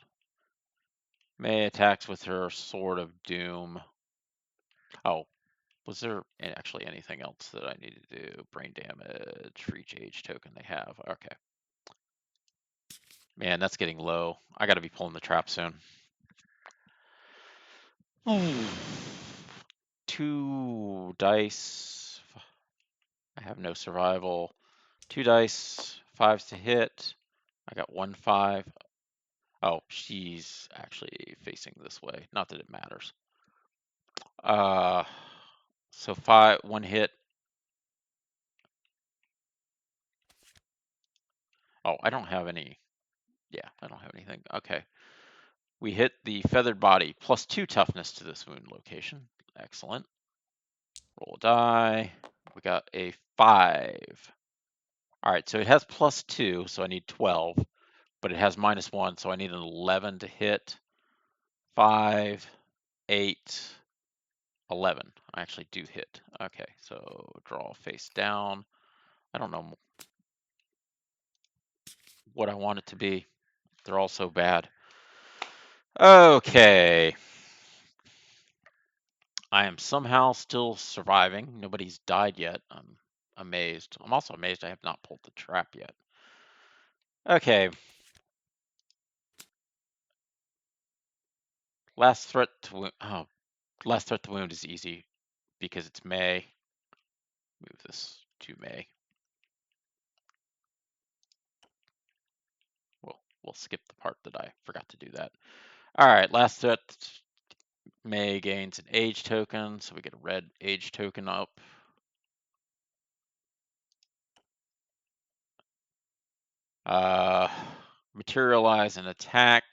May attacks with her Sword of Doom. Oh, was there actually anything else that I need to do? Brain damage for each age token they have. Okay. Man, that's getting low. I got to be pulling the trap soon. 2 dice. I have no survival. 2 dice, 5s to hit. I got 1 5. Oh, she's actually facing this way. Not that it matters. So 1 hit. Oh, I don't have any. Yeah, I don't have anything. Okay. We hit the feathered body, plus 2 toughness to this wound location. Excellent. Roll a die. We got a 5. All right, so it has plus 2, so I need 12, but it has minus 1, so I need an 11 to hit. 5, 8, 11. I actually do hit. Okay, so draw face down. I don't know what I want it to be. They're all so bad. Okay. I am somehow still surviving. Nobody's died yet. I'm amazed. I'm also amazed I have not pulled the trap yet. Okay. Last threat to wound is easy because it's May. Move this to May. We'll skip the part that I forgot to do that. All right, last threat. May gains an age token, so we get a red age token up. Materialize and attack.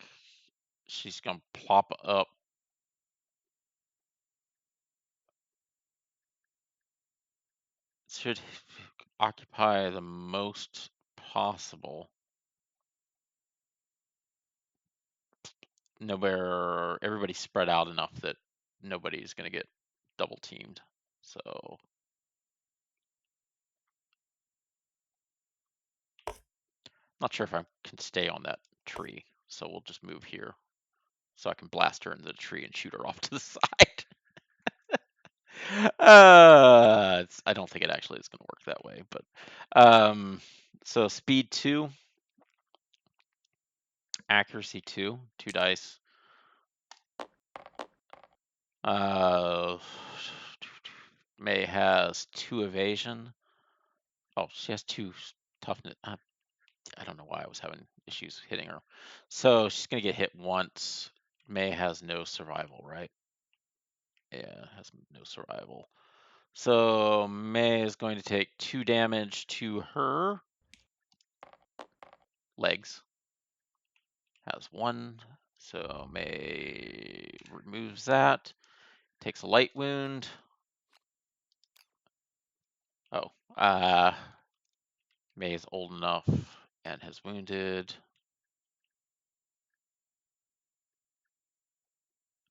She's gonna plop up. Should occupy the most possible. Nowhere, everybody's spread out enough that nobody's gonna get double teamed. So not sure if I can stay on that tree. So we'll just move here so I can blast her into the tree and shoot her off to the side. I don't think it actually is going to work that way, but so speed 2, accuracy 2, 2 dice. May has 2 evasion. Oh, she has 2 toughness. I don't know why I was having issues hitting her. So she's going to get hit once. May has no survival, right? Yeah, has no survival. So May is going to take 2 damage to her legs. Has 1. So May removes that. Takes a light wound. Oh, May is old enough and has wounded.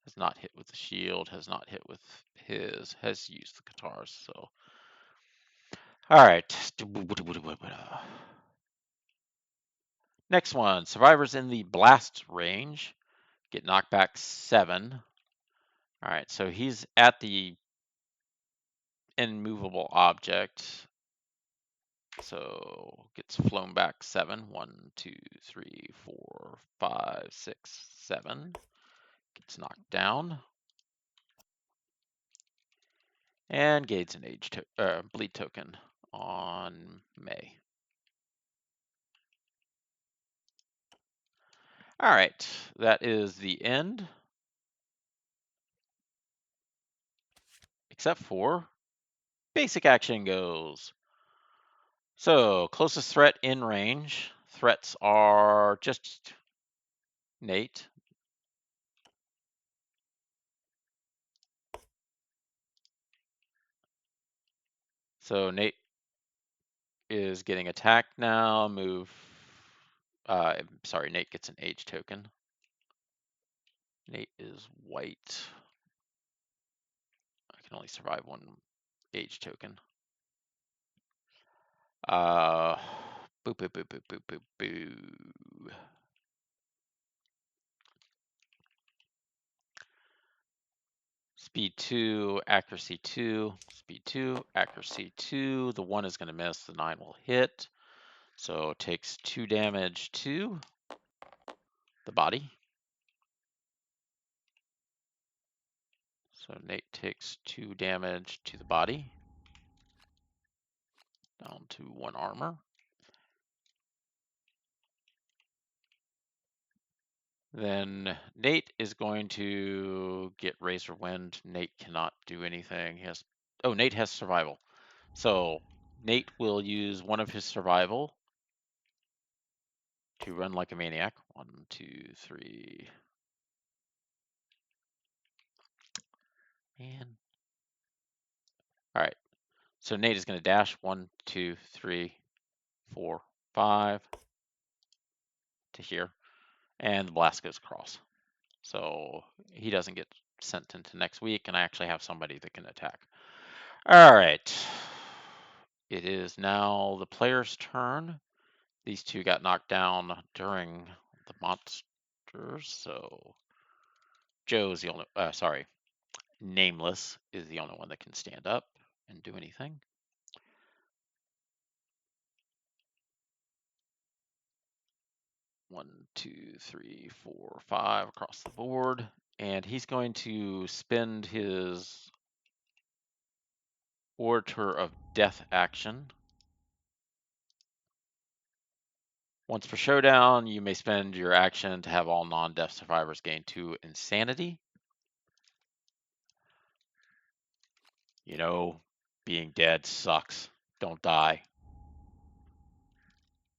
Has not hit with the shield, has not hit with his, has used the guitars, so. All right. Next one, survivors in the blast range get knocked back 7. All right, so he's at the immovable object. So gets flown back 7. 1, 2, 3, 4, 5, 6, 7. Gets knocked down. And gains an bleed token on May. All right, that is the end. Except for basic action goes. So closest threat in range. Threats are just Nate. So Nate is getting attacked now. Move. Sorry, Nate gets an age token. Nate is white. I can only survive 1 age token. Boo, boo, boo, boo, boo, boo, boo. Speed 2, accuracy 2, speed 2, accuracy 2. The 1 is going to miss, the 9 will hit. So it takes 2 damage to the body. So Nate takes 2 damage to the body. Down to 1 armor. Then Nate is going to get Razor Wind. Nate cannot do anything. Nate has survival. So Nate will use one of his survival to run like a maniac. 1, 2, 3. Man. All right. So Nate is going to dash 1, 2, 3, 4, 5 to here, and the blast goes across. So he doesn't get sent into next week, and I actually have somebody that can attack. All right. It is now the player's turn. These two got knocked down during the monsters, so Joe's the only, Nameless is the only one that can stand up and do anything. One, two, three, four, 5 across the board. And he's going to spend his Orator of Death action. Once per showdown, you may spend your action to have all non-death survivors gain 2 insanity. You know, being dead sucks. Don't die.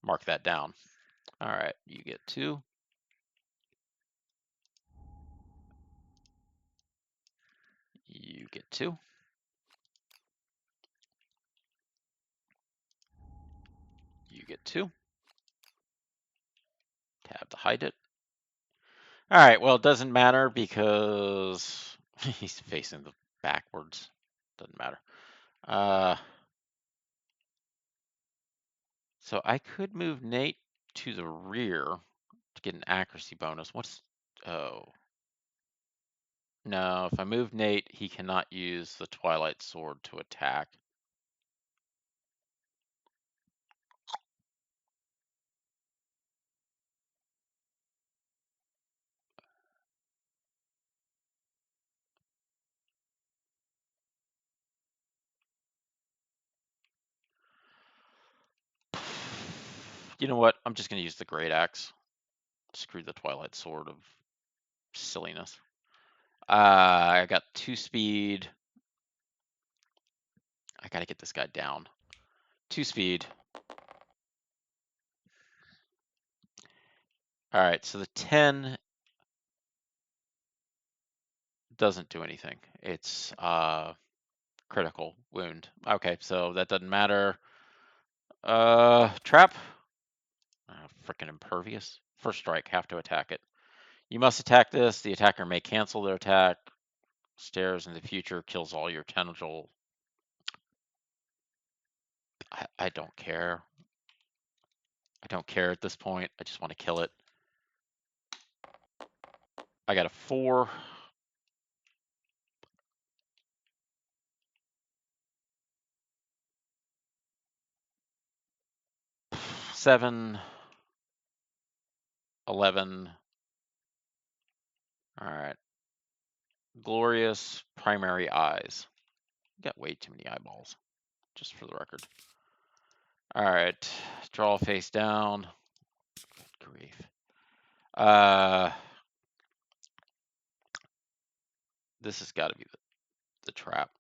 Mark that down. All right, you get 2. You get 2. You get 2. Tab to hide it. All right, well, it doesn't matter because he's facing the backwards. Doesn't matter. So I could move Nate to the rear to get an accuracy bonus. Oh. No, if I move Nate, he cannot use the Twilight Sword to attack. You know what? I'm just going to use the Great Axe. Screw the Twilight Sword of silliness. I got 2 speed. I got to get this guy down. 2 speed. All right, so the 10 doesn't do anything. It's critical wound. Okay, so that doesn't matter. Trap. Freaking impervious. First strike, have to attack it. You must attack this. The attacker may cancel their attack. Stares in the future, kills all your tentacle. I don't care. I don't care at this point. I just want to kill it. I got a 4. 7. 11. All right. Glorious primary eyes. Got way too many eyeballs, just for the record. All right. Draw face down. Good grief. This has got to be the trap.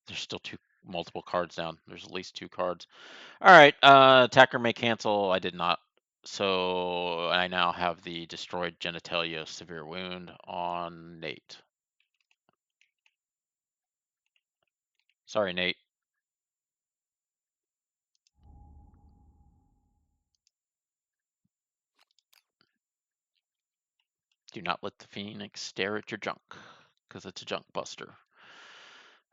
There's still multiple cards down. There's at least 2 cards. All right. Attacker may cancel. I did not. So I now have the destroyed genitalia severe wound on Nate. Sorry, Nate. Do not let the Phoenix stare at your junk, because it's a junk buster.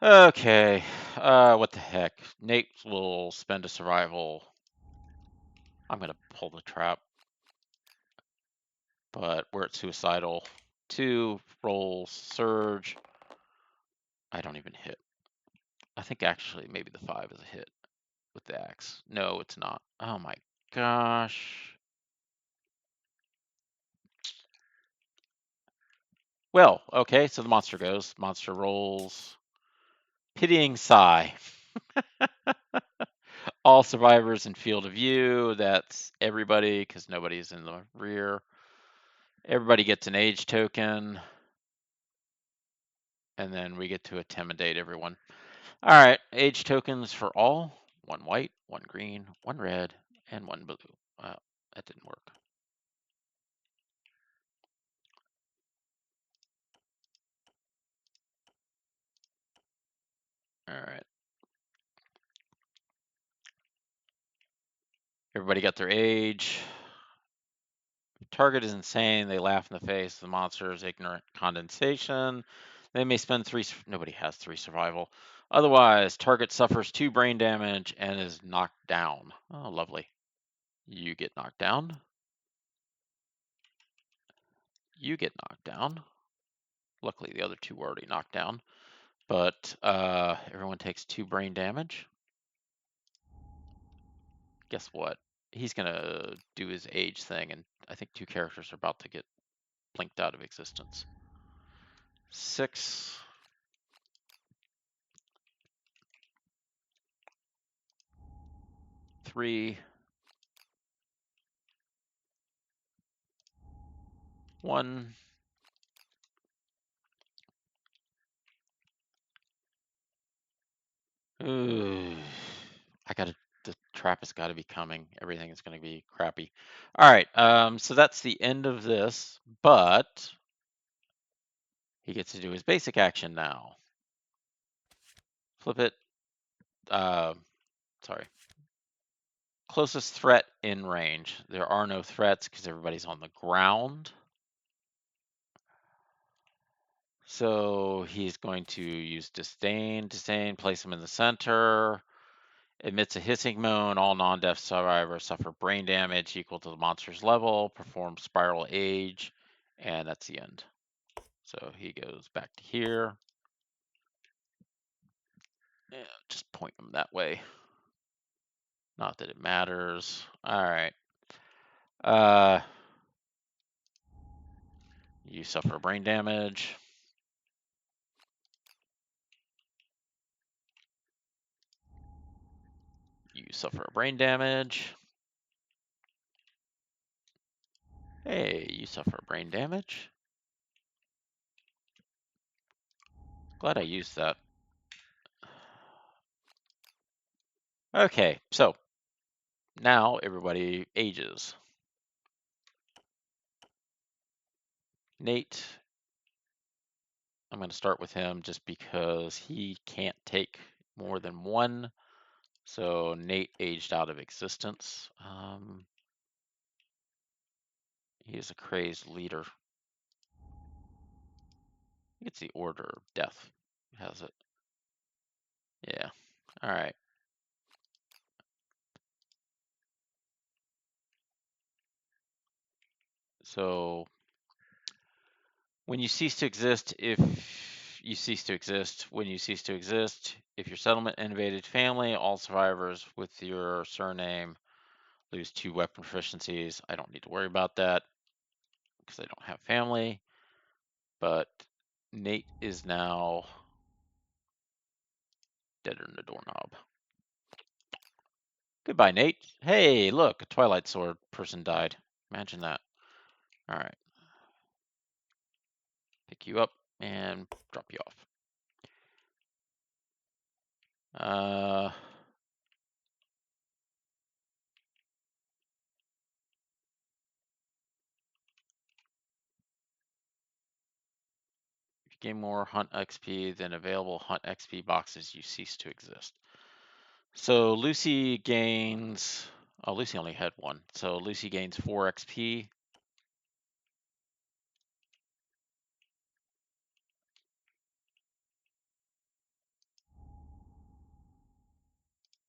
Okay, what the heck? Nate will spend a survival. I'm gonna pull the trap, but we're at suicidal. 2, roll, surge. I don't even hit. I think actually maybe the 5 is a hit with the axe. No, it's not. Oh my gosh. Well, okay, so the monster goes. Monster rolls. Pitying sigh. All survivors in field of view. That's everybody, because nobody's in the rear. Everybody gets an age token. And then we get to intimidate everyone. All right, age tokens for all. 1 white, 1 green, 1 red, and 1 blue. That didn't work. All right. Everybody got their age. Target is insane. They laugh in the face. The monster is ignorant condensation. They may spend 3. Nobody has 3 survival. Otherwise, target suffers 2 brain damage and is knocked down. Oh, lovely. You get knocked down. You get knocked down. Luckily, the other 2 were already knocked down. But everyone takes 2 brain damage. Guess what? He's going to do his age thing, and I think 2 characters are about to get blinked out of existence. 6. 3. 1. Ooh. The trap has got to be coming. Everything is going to be crappy. All right. So that's the end of this, but he gets to do his basic action now. Flip it. Sorry. Closest threat in range. There are no threats because everybody's on the ground. So he's going to use disdain. Disdain, place him in the center. Emits a hissing moan. All non-deaf survivors suffer brain damage equal to the monster's level. Perform spiral age. And that's the end. So he goes back to here. Yeah, just point him that way. Not that it matters. All right. You suffer brain damage. You suffer brain damage. Hey, you suffer brain damage. Glad I used that. Okay, so now everybody ages. Nate, I'm going to start with him just because he can't take more than one. So Nate aged out of existence. He is a crazed leader. It's the Order of Death. Has it? Yeah. All right. So when you cease to exist, if you cease to exist, when you cease to exist, if your settlement invaded family, all survivors with your surname lose 2 weapon proficiencies. I don't need to worry about that because I don't have family. But Nate is now deader than the doorknob. Goodbye, Nate. Hey, look, a Twilight Sword person died. Imagine that. All right. Pick you up and drop you off. If you gain more hunt XP than available hunt XP boxes, you cease to exist. So Lucy gains. Oh, Lucy only had 1. So Lucy gains 4 XP.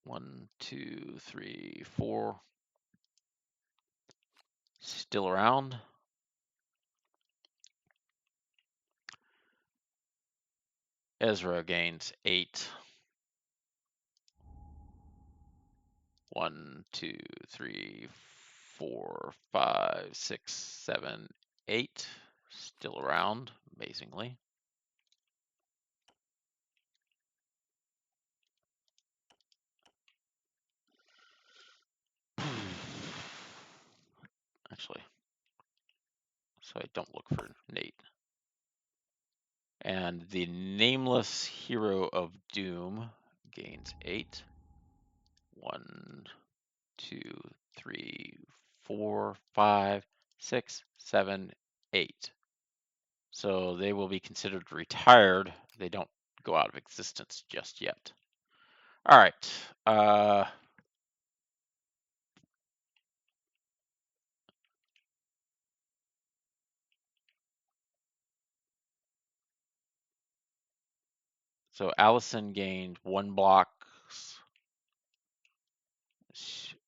One, two, three, 4. Still around. Ezra gains 8. 1, 2, 3, 4, 5, 6, 7, 8. Still around, amazingly. Actually, so I don't look for Nate. And the nameless hero of doom gains 8. 1, 2, 3, 4, 5, 6, 7, 8. So they will be considered retired. They don't go out of existence just yet. All right. So Allison gained 1 block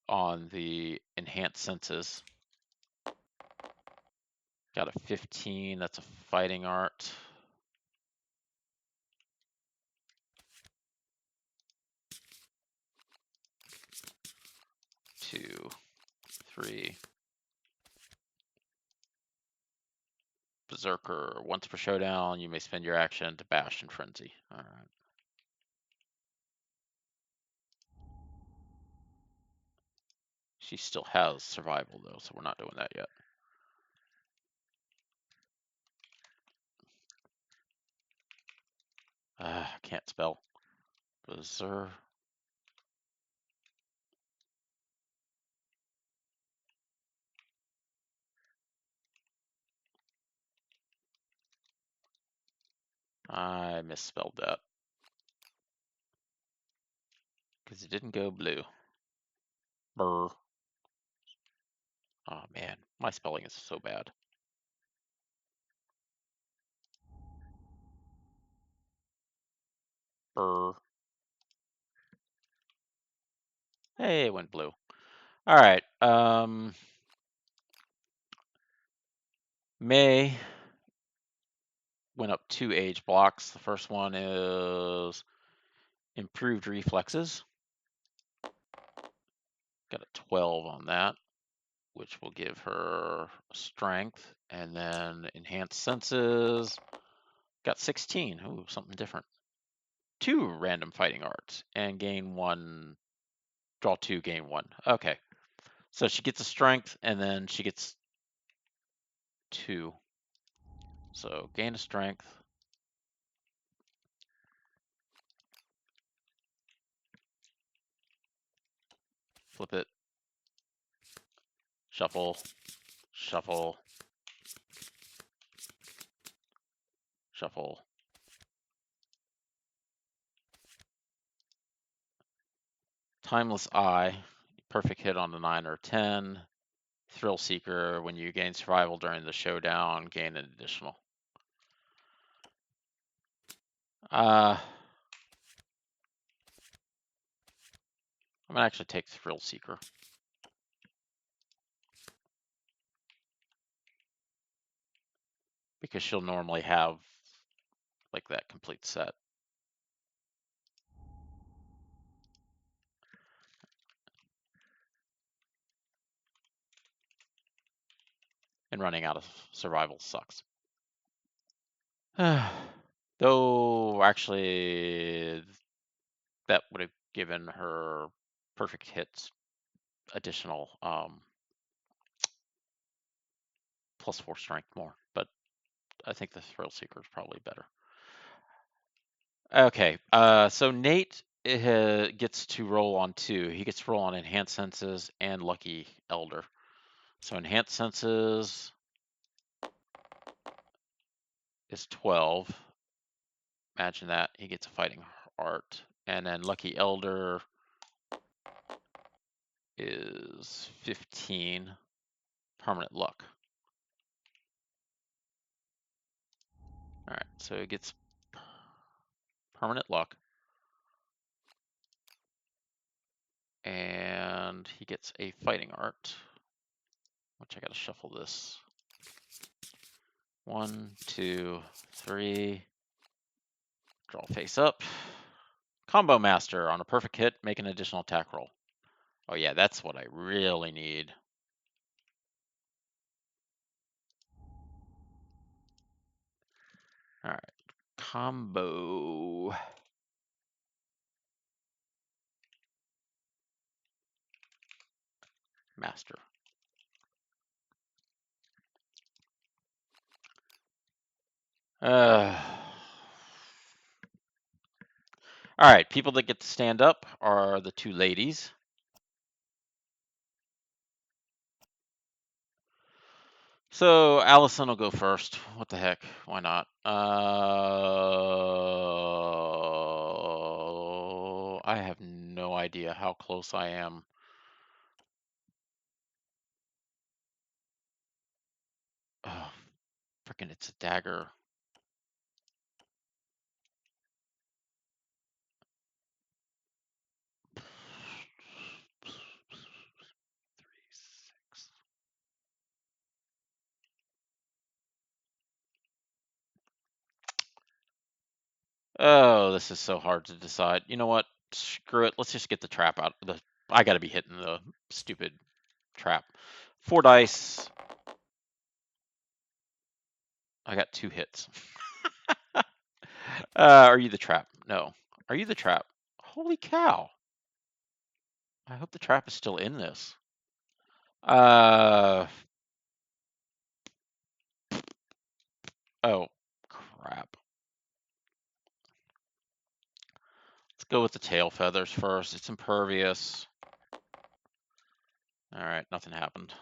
on the enhanced senses. Got a 15. That's a fighting art. 2, 3. Berserker. Once per showdown, you may spend your action to bash and frenzy. All right. She still has survival though, so we're not doing that yet. Can't spell. Berserker. I misspelled that because it didn't go blue. Burr. Oh man, my spelling is so bad. Burr. Hey, it went blue. All right. May went up 2 age blocks. The first one is improved reflexes. Got a 12 on that, which will give her strength. And then enhanced senses. Got 16. Ooh, something different. 2 random fighting arts and gain 1. Draw 2, gain 1. Okay. So she gets a strength and then she gets 2. So gain a strength. Flip it. Shuffle. Shuffle. Shuffle. Timeless Eye. Perfect hit on the 9 or 10. Thrill Seeker. When you gain survival during the showdown, gain an additional. I'm gonna actually take Thrill Seeker. Because she'll normally have like that complete set. And running out of survival sucks. Though, actually, that would have given her perfect hits additional +4 strength more, but I think the Thrill Seeker is probably better. Okay, so Nate gets to roll on 2. He gets to roll on Enhanced Senses and Lucky Elder. So Enhanced Senses is 12. Imagine that. He gets a Fighting Art. And then Lucky Elder is 15. Permanent Luck. All right, so he gets Permanent Luck. And he gets a Fighting Art, which I gotta shuffle this. 1, 2, 3. Draw face up. Combo Master. On a perfect hit, make an additional attack roll. Oh yeah, that's what I really need. All right, Combo Master. All right, people that get to stand up are the 2 ladies. So Allison will go first. What the heck? Why not? I have no idea how close I am. Oh, freaking! It's a dagger. Oh, this is so hard to decide. You know what? Screw it. Let's just get the trap out. I got to be hitting the stupid trap. 4 dice. I got 2 hits. Are you the trap? No. Are you the trap? Holy cow. I hope the trap is still in this. Oh, crap. Let's go with the tail feathers first. It's impervious. All right, nothing happened.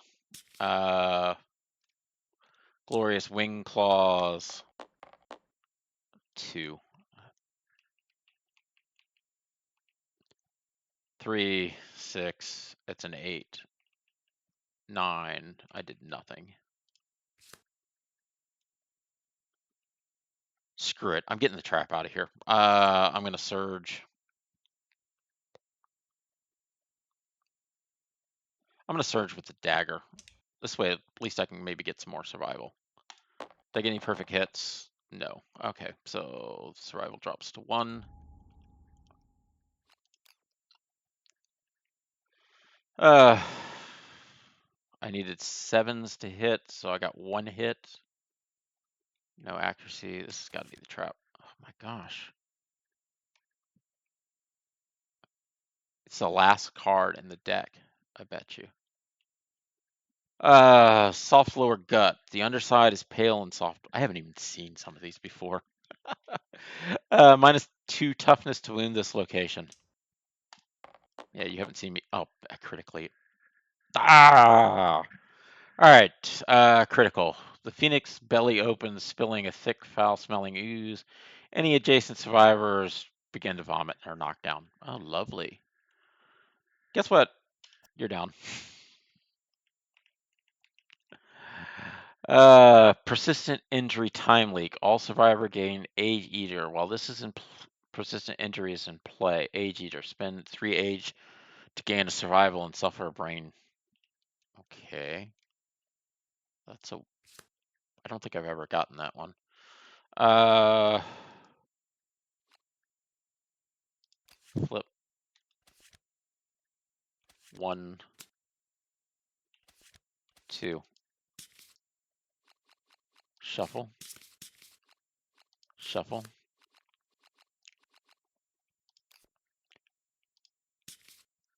Glorious wing claws. 2. 3, 6. It's an 8. 9. I did nothing. Screw it. I'm getting the trap out of here. I'm going to surge. I'm going to surge with the dagger. This way, at least I can maybe get some more survival. Did I get any perfect hits? No. Okay, so survival drops to 1. I needed 7s to hit, so I got 1 hit. No accuracy. This has got to be the trap. Oh my gosh. It's the last card in the deck, I bet you. Soft lower gut. The underside is pale and soft. I haven't even seen some of these before. -2 toughness to wound this location. Yeah, you haven't seen me. Oh, critically. Ah! All right, critical. The phoenix belly opens, spilling a thick, foul-smelling ooze. Any adjacent survivors begin to vomit or knock down. Oh, lovely. Guess what? You're down. Persistent injury time leak. All survivor gain Age Eater. While this is in persistent injury is in play, Age Eater. Spend 3 age to gain a survival and suffer a brain. Okay. That's a. I don't think I've ever gotten that one. Flip. 1, 2. Shuffle. Shuffle.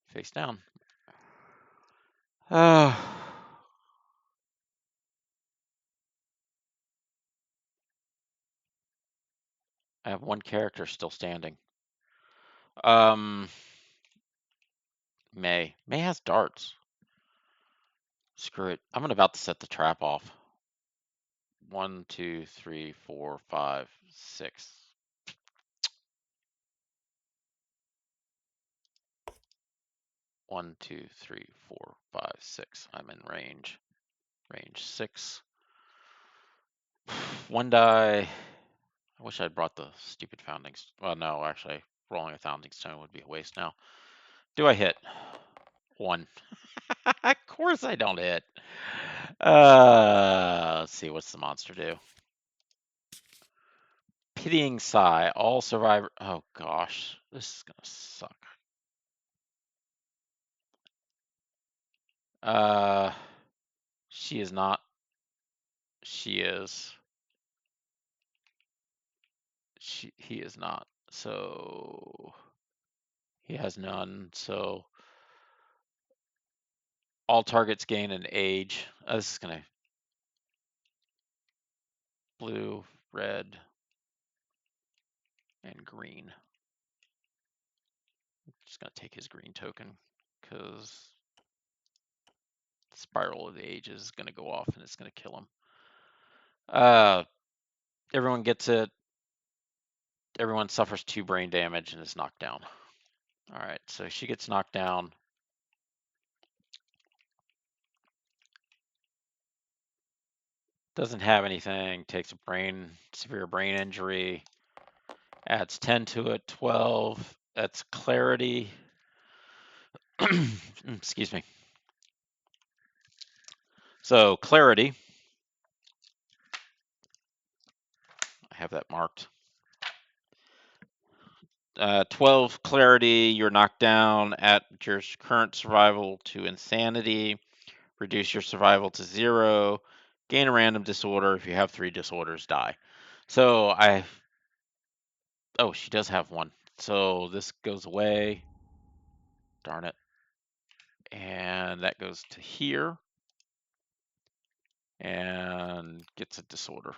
Face down. I have one character still standing. May. May has darts. Screw it. I'm about to set the trap off. 1, 2, 3, 4, 5, 6. One, 2, 3, 4, 5, 6. I'm in range. Range 6. One die. I wish I'd brought the stupid founding. Well, no, actually, rolling a founding stone would be a waste now. Do I hit? 1. Of course I don't hit. Let's see, what's the monster do? Pitying sigh. All survivor. Oh gosh, this is gonna suck. She is not. She is. He is not. So he has none. So all targets gain an age. This is gonna blue, red, and green. Just gonna take his green token because Spiral of the Ages is gonna go off and it's gonna kill him. Everyone gets it. Everyone suffers 2 brain damage and is knocked down. All right, so she gets knocked down. Doesn't have anything. Takes a severe brain injury. Adds 10 to it. 12. That's clarity. Excuse me. So clarity. I have that marked. 12 clarity, you're knocked down at your current survival to insanity. Reduce your survival to 0. Gain a random disorder. If you have 3 disorders, die. So oh, she does have one. So this goes away. Darn it. And that goes to here. And gets a disorder.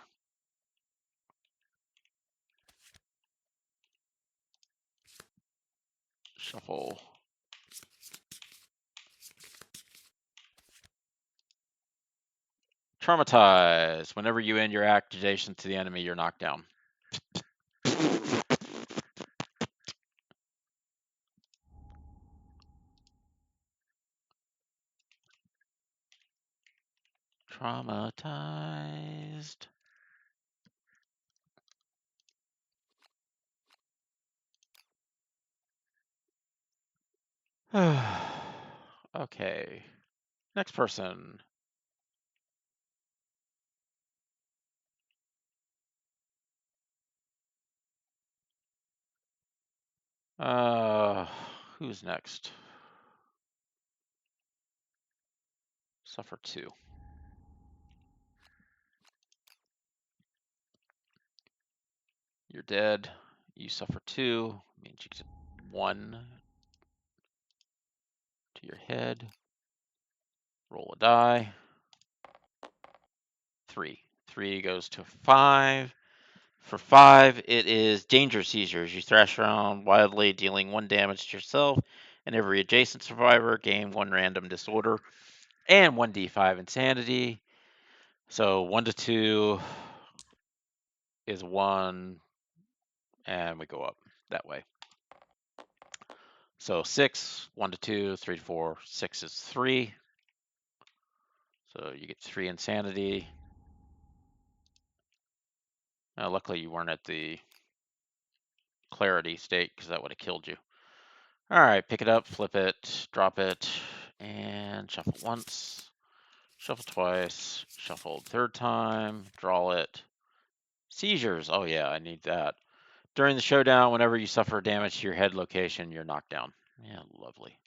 Shuffle. Traumatize. Whenever you end your activation to the enemy, you're knocked down. Traumatized. Okay. Next person. Who's next? Suffer 2. You're dead. You suffer 2. Means you get 1 to your head. Roll a die. 3. 3 goes to 5. For 5, it is danger seizures. You thrash around wildly, dealing 1 damage to yourself and every adjacent survivor. Gain 1 random disorder and 1d5 insanity. So 1 to 2 is 1, and we go up that way. So 6, 1 to 2, 3 to 4, 6 is 3. So you get 3 insanity. Luckily you weren't at the clarity state because that would have killed you. All right, pick it up, flip it, drop it, and shuffle once, shuffle twice, shuffle third time, draw it. Seizures. Oh yeah, I need that. During the showdown, whenever you suffer damage to your head location, you're knocked down. Yeah, lovely.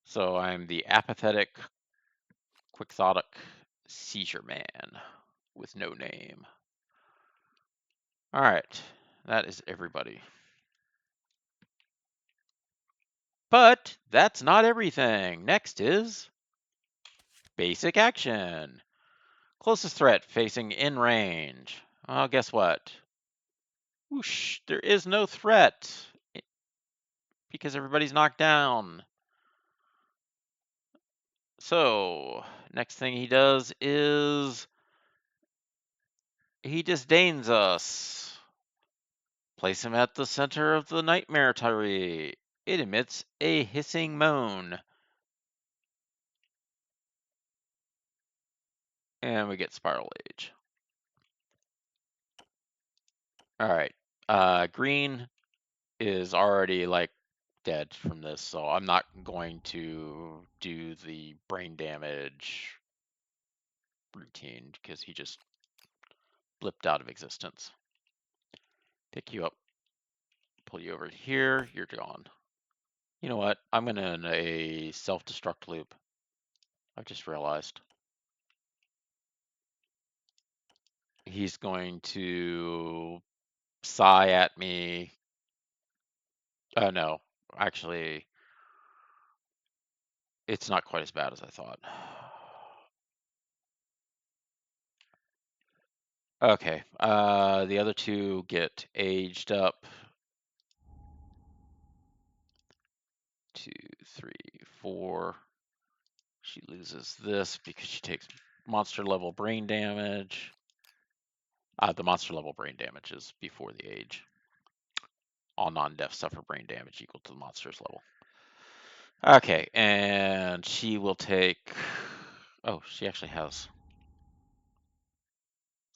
So I'm the apathetic, quixotic seizure man with no name. All right, that is everybody. But that's not everything. Next is basic action. Closest threat facing in range. Oh, guess what? Whoosh, there is no threat because everybody's knocked down. So, next thing he does is he disdains us. Place him at the center of the nightmare tree. It emits a hissing moan. And we get Spiral Age. Alright. Green is already like dead from this, so I'm not going to do the brain damage routine because he just blipped out of existence. Pick you up, pull you over here, you're gone. You know what? I'm gonna in a self-destruct loop. I just realized. He's going to sigh at me. Oh no, actually, it's not quite as bad as I thought. Okay, the other two get aged up. 2, 3, 4. She loses this because she takes monster level brain damage. The monster level brain damage is before the age. All non-deaths suffer brain damage equal to the monster's level. Okay, and she will take. Oh, she actually has.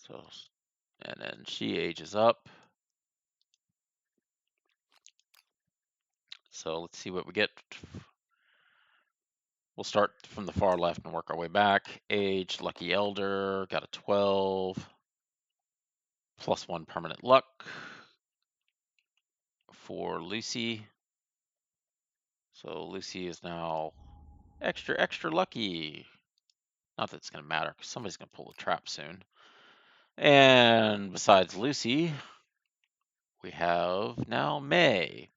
So, and then she ages up. So let's see what we get. We'll start from the far left and work our way back. Age, Lucky Elder, got a 12. +1 permanent luck for Lucy. So Lucy is now extra lucky. Not that it's going to matter because somebody's going to pull the trap soon. And besides Lucy, we have now May.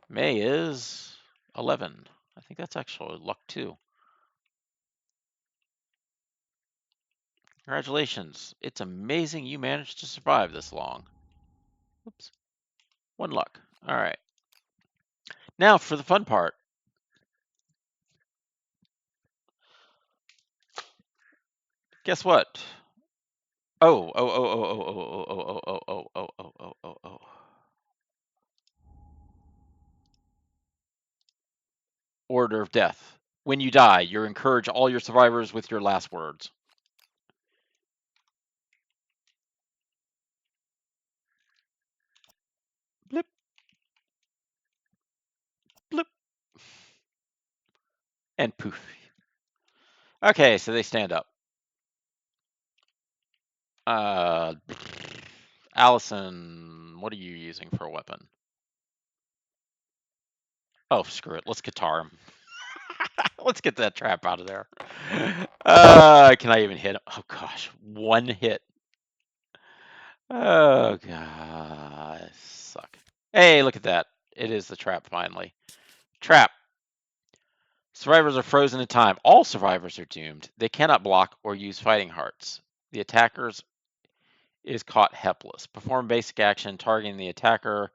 May is 11. I think that's actually luck too. Congratulations. It's amazing you managed to survive this long. Oops. 1 luck. All right. Now for the fun part. Guess what? Oh. Order of death. When you die, you encourage all your survivors with your last words. Blip. Blip. And poof. Okay, so they stand up. Allison, what are you using for a weapon? Oh, screw it. Let's guitar him. Let's get that trap out of there. Can I even hit him? Oh gosh, 1 hit. Oh god, I suck. Hey, look at that. It is the trap finally. Trap. Survivors are frozen in time. All survivors are doomed. They cannot block or use fighting hearts. The attackers is caught helpless. Perform basic action targeting the attacker.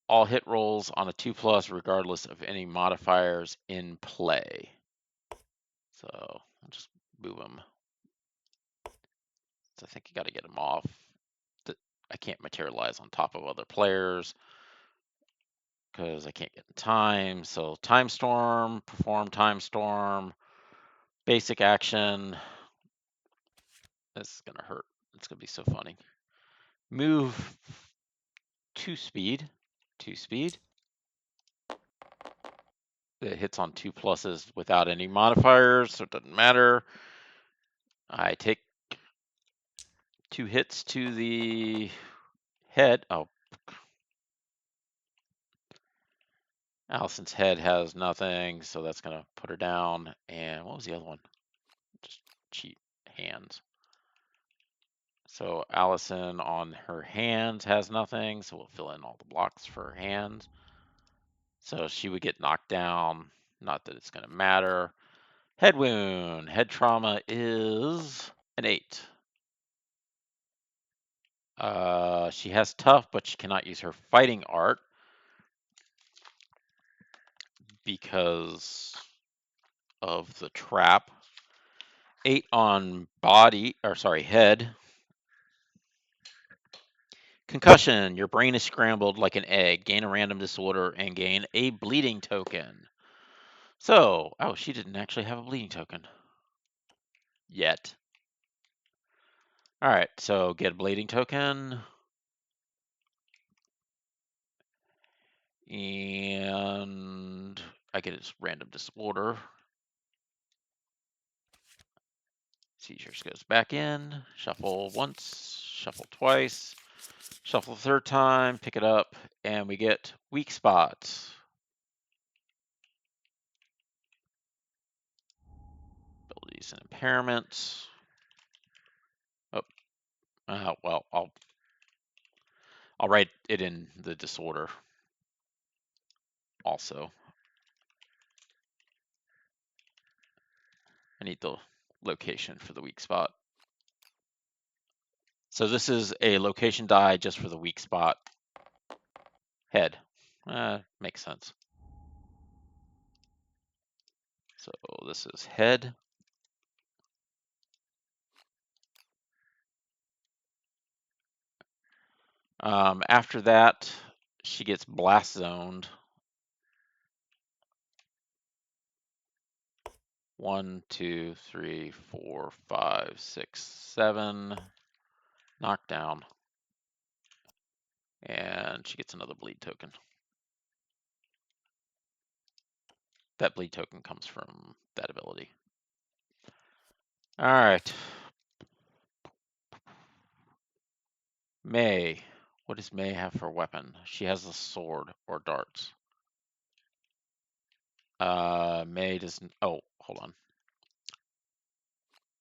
All hit rolls on a 2+ regardless of any modifiers in play. So I'll just move him. So I think you got to get him off. I can't materialize on top of other players because I can't get in time. So Time Storm, perform Time Storm, basic action. This is gonna hurt. It's gonna be so funny. Move 2 speed. 2 speed. It hits on 2+ without any modifiers, so it doesn't matter. I take 2 hits to the head. Oh, Allison's head has nothing, so that's gonna put her down. And what was the other one? Just cheat hands. So Allison on her hands has nothing, so we'll fill in all the blocks for her hands. So she would get knocked down. Not that it's gonna matter. Head wound. Head trauma is an 8. She has tough, but she cannot use her fighting art because of the trap. 8 on head. Concussion. Your brain is scrambled like an egg. Gain a random disorder and gain a bleeding token. So, oh, she didn't actually have a bleeding token yet. All right, so get a bleeding token. And I get its random disorder. Seizures goes back in. Shuffle once, shuffle twice, shuffle the third time, pick it up, and we get weak spots. Abilities and impairments. Oh, well, I'll write it in the disorder also. I need the location for the weak spot. So this is a location die just for the weak spot. Head. Makes sense. So this is head. After that, she gets blast zoned. 1, 2, 3, 4, 5, 6, 7. Knockdown. And she gets another bleed token. That bleed token comes from that ability. All right. May. What does May have for weapon? She has a sword or darts. May doesn't. Oh, hold on.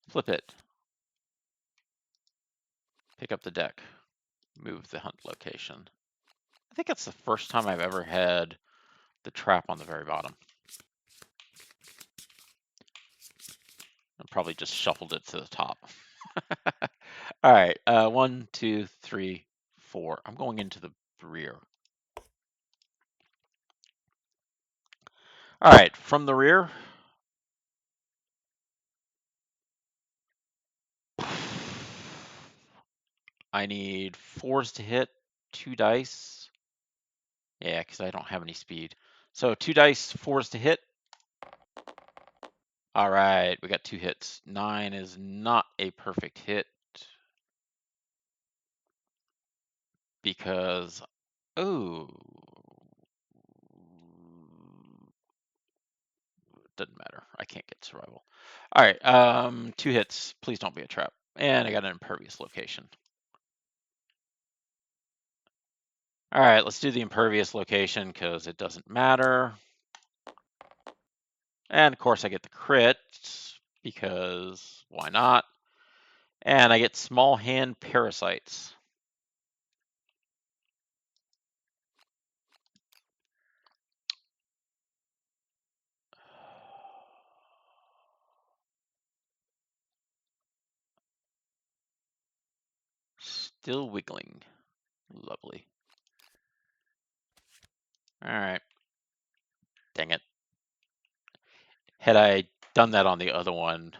Flip it. Pick up the deck. Move the hunt location. I think that's the first time I've ever had the trap on the very bottom. I probably just shuffled it to the top. All right. 1, 2, 3, 4. I'm going into the rear. All right. From the rear. I need 4s to hit, 2 dice. Yeah, because I don't have any speed. So 2 dice, 4s to hit. All right, we got 2 hits. 9 is not a perfect hit because, oh, doesn't matter. I can't get survival. All right, 2 hits. Please don't be a trap. And I got an impervious location. All right, let's do the impervious location because it doesn't matter. And of course I get the crit because why not? And I get small hand parasites. Still wiggling. Lovely. All right. Dang it. Had I done that on the other one,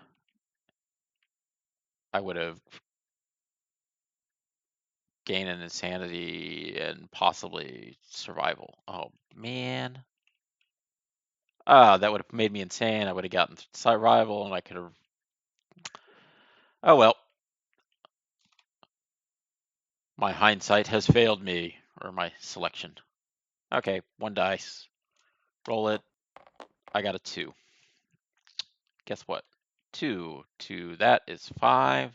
I would have gained an insanity and possibly survival. Oh, man. Ah, that would have made me insane. I would have gotten survival and I could have. Oh, well. My hindsight has failed me, or my selection. Okay, one dice. Roll it. I got a 2. Guess what? 2. 2. That is 5,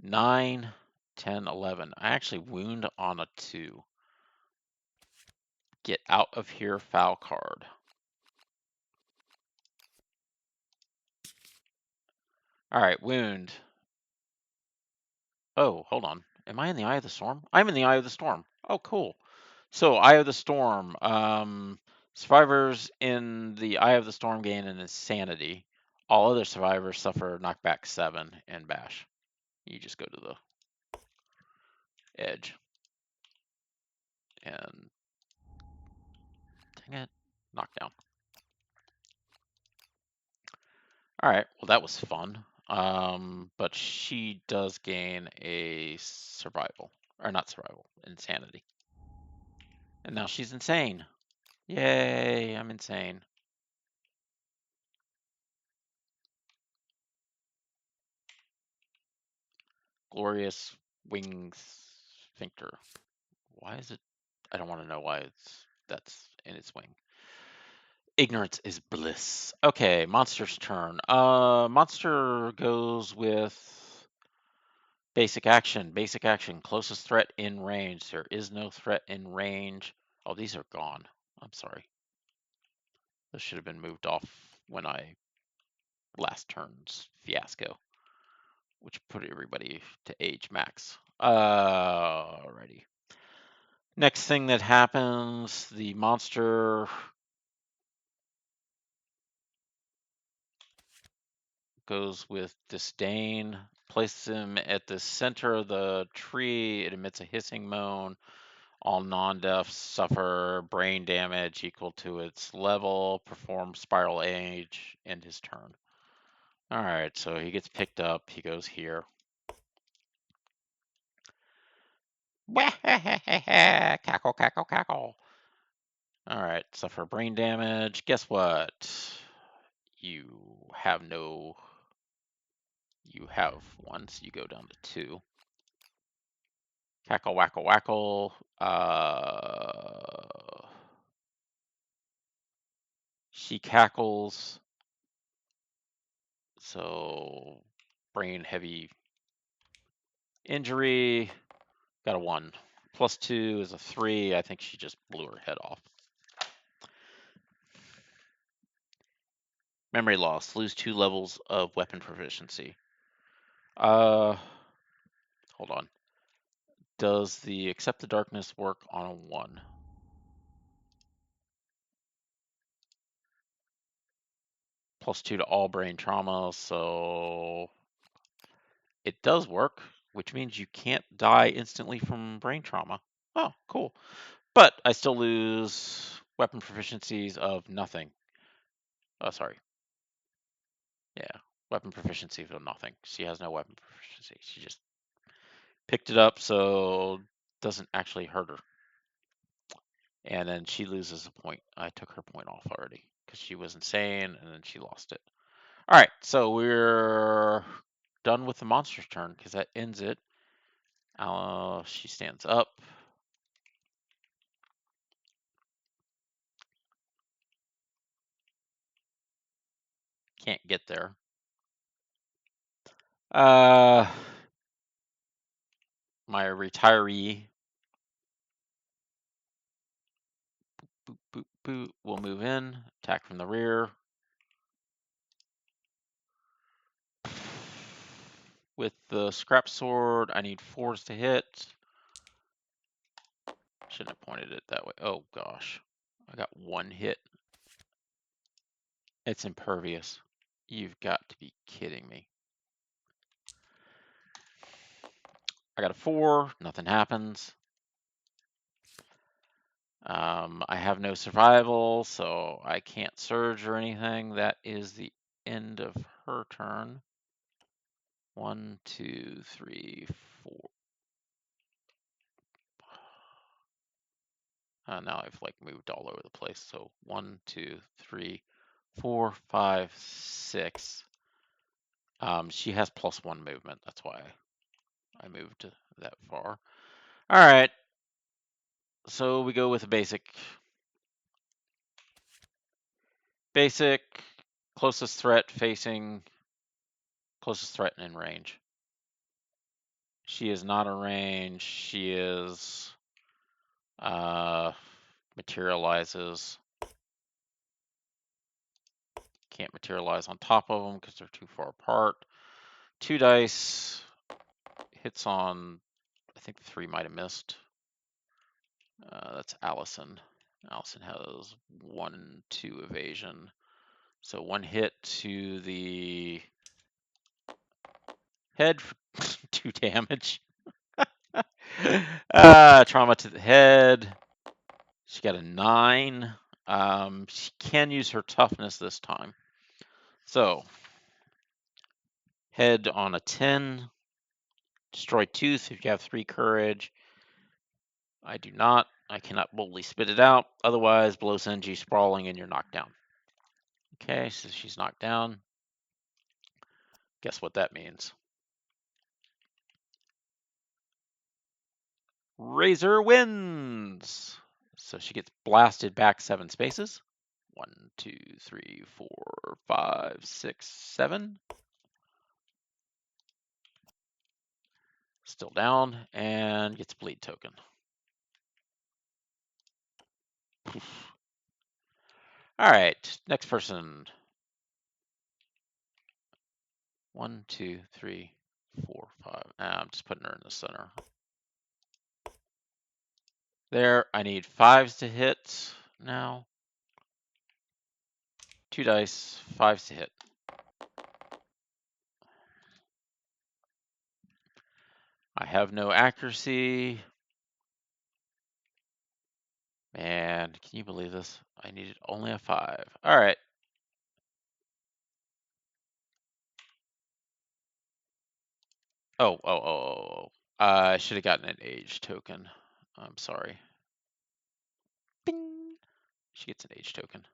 9, 10, 11. I actually wound on a 2. Get out of here, foul card. All right, wound. Oh, hold on. Am I in the eye of the storm? I'm in the eye of the storm. Oh, cool. So, eye of the storm. Survivors in the eye of the storm gain an insanity. All other survivors suffer knockback 7 and bash. You just go to the edge. And dang it, knockdown. All right, well that was fun. But she does gain a survival, or not survival, insanity. And now she's insane. Yay, I'm insane. Glorious wing sphincter. Why is it? I don't want to know why that's in its wing. Ignorance is bliss. Okay, monster's turn. Monster goes with basic action. Basic action. Closest threat in range. There is no threat in range. Oh, these are gone. I'm sorry. This should have been moved off when I last turn's fiasco, which put everybody to age max. Alrighty. Next thing that happens, the monster goes with disdain, places him at the center of the tree. It emits a hissing moan. All non-deafs suffer brain damage equal to its level. Perform spiral age, end his turn. All right, so he gets picked up. He goes here. Cackle, cackle, cackle. All right, suffer brain damage. Guess what? You have no. You have one, so you go down to 2. Cackle, wackle, wackle. She cackles. So, brain heavy injury. Got a 1. Plus 2 is a 3. I think she just blew her head off. Memory loss. Lose 2 levels of weapon proficiency. Hold on. Does the accept the darkness work on a 1? Plus 2 to all brain trauma, so it does work, which means you can't die instantly from brain trauma. Oh, cool. But I still lose weapon proficiencies of nothing. Oh, sorry. Yeah, weapon proficiencies of nothing. She has no weapon proficiency. She just picked it up, so doesn't actually hurt her. And then she loses a point. I took her point off already because she was insane, and then she lost it. All right, so we're done with the monster's turn because that ends it. She stands up. Can't get there. My retiree. Boop, boop, boop. Will move in. Attack from the rear. With the scrap sword, I need 4s to hit. Shouldn't have pointed it that way. Oh gosh. I got 1 hit. It's impervious. You've got to be kidding me. I got a 4, nothing happens. I have no survival, so I can't surge or anything. That is the end of her turn. 1, 2, 3, 4. Now I've like moved all over the place. So 1, 2, 3, 4, 5, 6. She has +1 movement. That's why I moved that far. All right. So we go with a basic. Basic, closest threat and in range. She is not in range. She is materializes. Can't materialize on top of them because they're too far apart. 2 dice. Hits on, I think the 3 might have missed. That's Allison. Allison has 1, 2 evasion. So 1 hit to the head for 2 damage. Trauma to the head. She got a 9. She can use her toughness this time. So, head on a 10. Destroy tooth if you have 3 courage. I do not. I cannot boldly spit it out. Otherwise, blow sends you sprawling and you're knocked down. Okay, so she's knocked down. Guess what that means? Razor wins! So she gets blasted back 7 spaces. 1, 2, 3, 4, 5, 6, 7. Still down and gets bleed token. All right, next person. 1, 2, 3, 4, 5. I'm just putting her in the center. There, I need 5s to hit now. 2 dice, 5s to hit. I have no accuracy. Man, can you believe this? I needed only a 5. All right. Oh. I should have gotten an age token. I'm sorry. Bing. She gets an age token.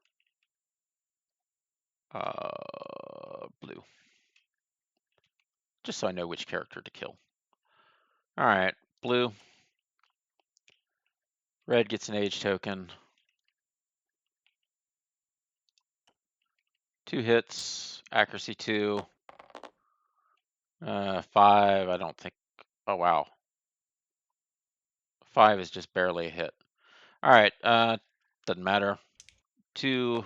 Blue. Just so I know which character to kill. All right, blue. Red gets an age token. 2 hits, accuracy 2. 5, I don't think. Oh, wow. 5 is just barely a hit. All right, doesn't matter. 2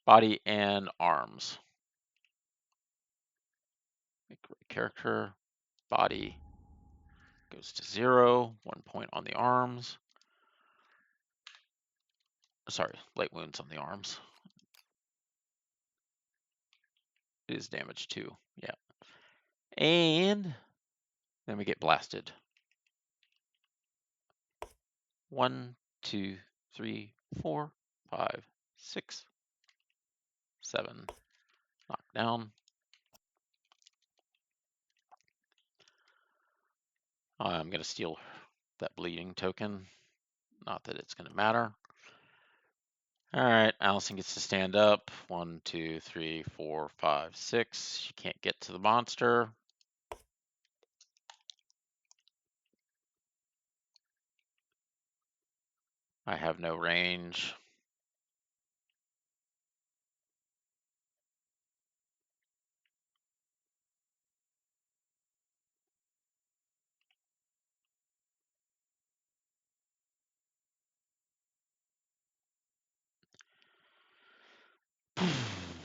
body and arms. Make character, body goes to 0, 1 point on the arms. Sorry, light wounds on the arms. It is damage 2, yeah. And then we get blasted. 1, 2, 3, 4, 5, 6, 7. Knocked down. I'm going to steal that bleeding token. Not that it's going to matter. All right, Allison gets to stand up. 1, 2, 3, 4, 5, 6. She can't get to the monster. I have no range.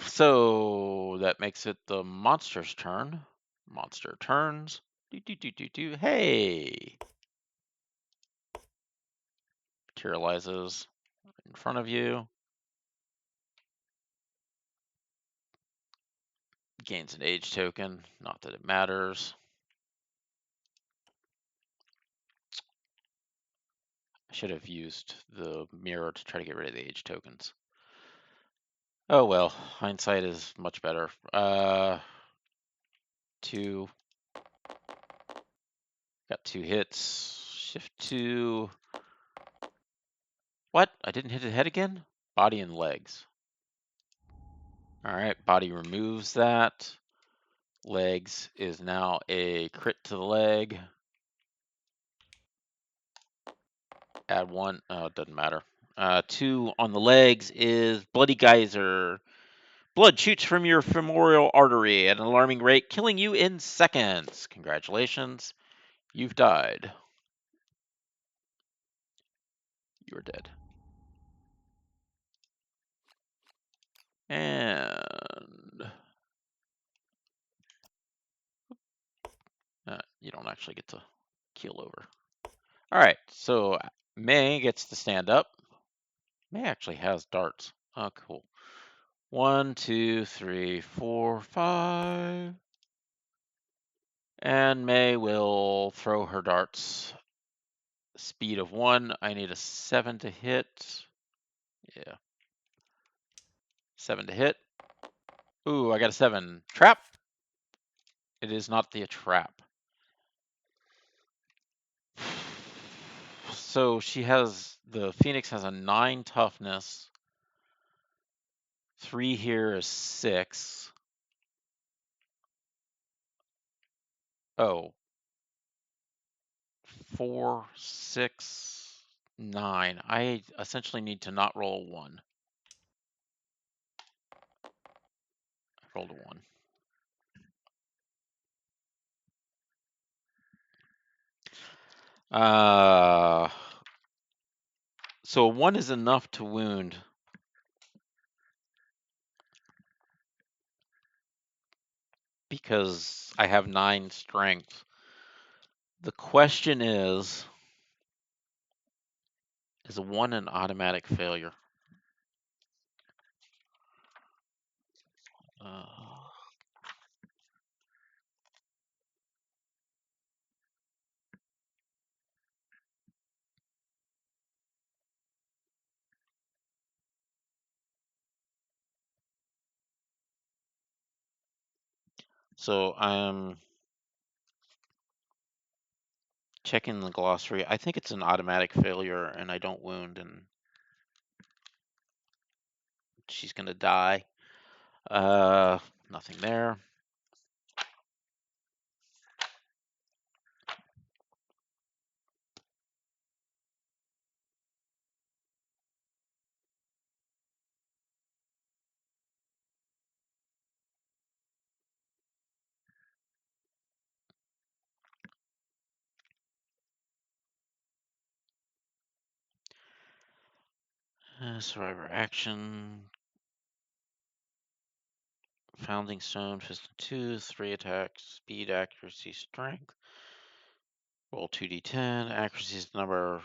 So that makes it the monster's turn. Monster turns. Hey! Materializes in front of you. Gains an age token. Not that it matters. I should have used the mirror to try to get rid of the age tokens. Oh well, hindsight is much better. 2. Got 2 hits. Shift 2. What? I didn't hit the head again? Body and legs. Alright, body removes that. Legs is now a crit to the leg. Add 1. Oh, it doesn't matter. 2 on the legs is Bloody Geyser. Blood shoots from your femoral artery at an alarming rate, killing you in seconds. Congratulations. You've died. You're dead. And you don't actually get to keel over. All right, so May gets to stand up. May actually has darts. Oh, cool. 1, 2, 3, 4, 5. And May will throw her darts. Speed of 1. I need a 7 to hit. Yeah. 7 to hit. Ooh, I got a 7. Trap. It is not the trap. So the Phoenix has a 9 toughness. 3 here is 6. Oh. 4, 6, 9. I essentially need to not roll a 1. I rolled a 1. So a 1 is enough to wound. Because I have 9 strength. The question is a 1 an automatic failure? So I'm checking the glossary. I think it's an automatic failure and I don't wound and she's going to die. Nothing there. Survivor action. Founding Stone, Fist and Tooth, 3 attacks, speed, accuracy, strength. Roll 2d10. Accuracy is the number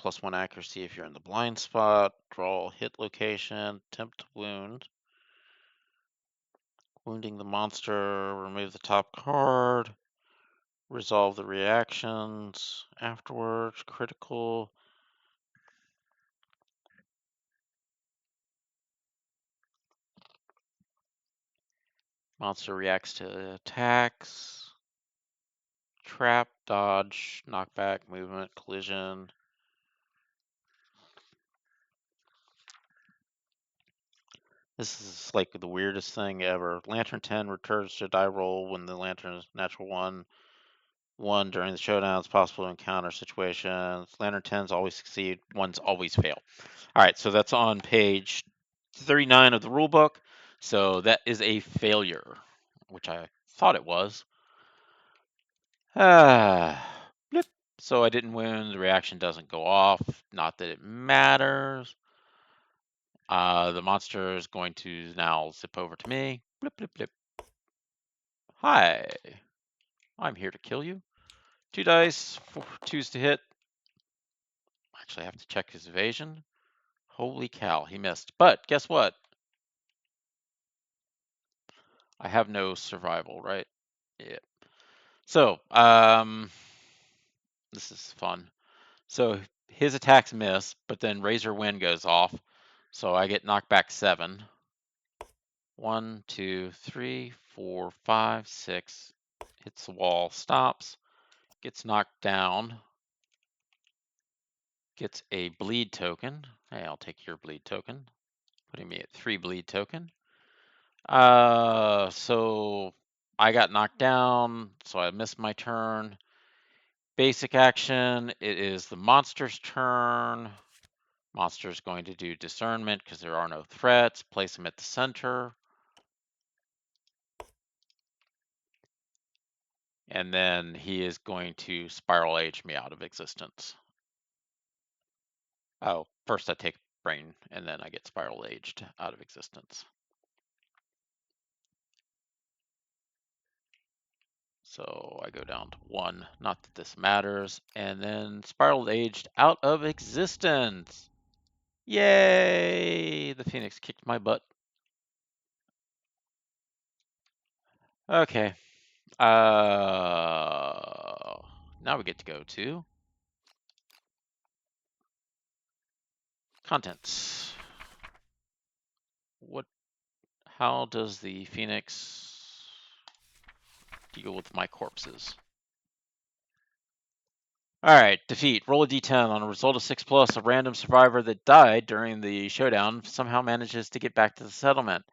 +1 accuracy if you're in the blind spot. Draw hit location. Attempt to wound. Wounding the monster. Remove the top card. Resolve the reactions afterwards. Critical. Monster reacts to attacks. Trap, dodge, knockback, movement, collision. This is like the weirdest thing ever. Lantern 10 returns to die roll when the lantern is natural 1 during the showdown. It's possible to encounter situations. Lantern 10s always succeed, 1s always fail. All right, so that's on page 39 of the rule book. So that is a failure, which I thought it was. Blip. So I didn't win. The reaction doesn't go off. Not that it matters. The monster is going to now zip over to me. Blip, blip, blip. Hi. I'm here to kill you. 2 dice, 4 twos to hit. Actually, I have to check his evasion. Holy cow, he missed. But guess what? I have no survival, right? Yeah. So, This is fun. So his attacks miss, but then Razor Wind goes off. So I get knocked back 7. 1, 2, 3, 4, 5, 6. Hits the wall, stops, gets knocked down, gets a bleed token. Hey, I'll take your bleed token, putting me at 3 bleed token. So I got knocked down, so I missed my turn. Basic action, it is the monster's turn. Monster's going to do discernment because there are no threats. Place him at the center. And then he is going to spiral age me out of existence. Oh, first I take brain and then I get spiral aged out of existence. So I go down to 1, not that this matters, and then spiral aged out of existence. Yay! The Phoenix kicked my butt. Okay. Now we get to go to contents. How does the Phoenix deal with my corpses? All right, defeat. Roll a d10. On a result of 6+, a random survivor that died during the showdown somehow manages to get back to the settlement.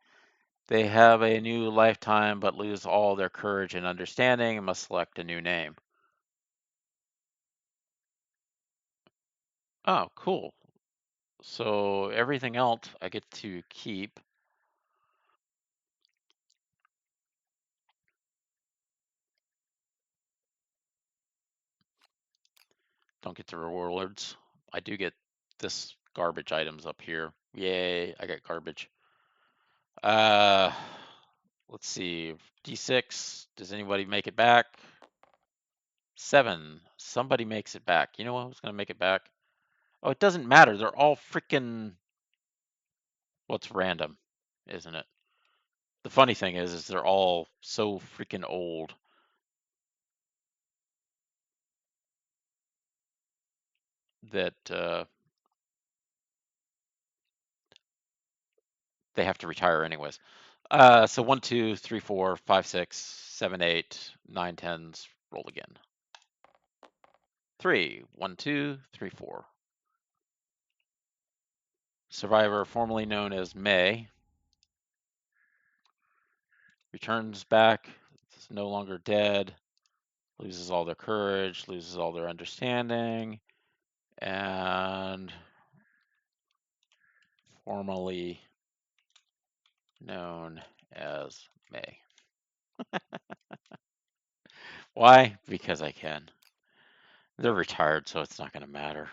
They have a new lifetime but lose all their courage and understanding and must select a new name. Oh, cool. So everything else I get to keep. Don't get the rewards. I do get this garbage items up here. Yay, I got garbage. Let's see. D6. Does anybody make it back? 7. Somebody makes it back. You know who's going to make it back? Oh, it doesn't matter. They're all freaking. What's random, isn't it? The funny thing is they're all so freaking old that they have to retire anyways. So 1, 2, 3, 4, 5, 6, 7, 8, 9, 10s. Roll again. 3. 1, 2, 3, 4. Survivor, formerly known as May, returns back. Is no longer dead. Loses all their courage. Loses all their understanding. And formerly known as May. Why? Because I can. They're retired, so it's not going to matter.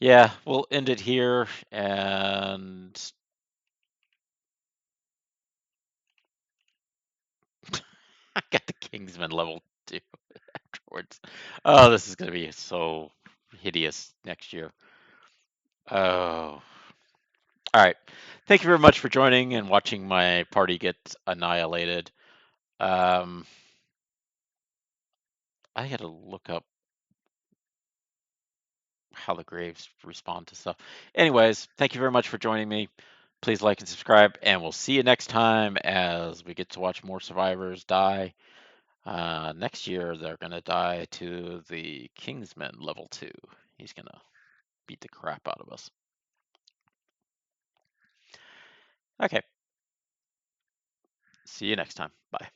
Yeah, we'll end it here, and I got the Kingsman level 2 afterwards. Oh, this is going to be so hideous next year. Oh. All right. Thank you very much for joining and watching my party get annihilated. I had to look up how the graves respond to stuff. Anyways, thank you very much for joining me. Please like and subscribe, and we'll see you next time as we get to watch more survivors die. Next year, they're going to die to the Kingsman level 2. He's going to beat the crap out of us. Okay. See you next time. Bye.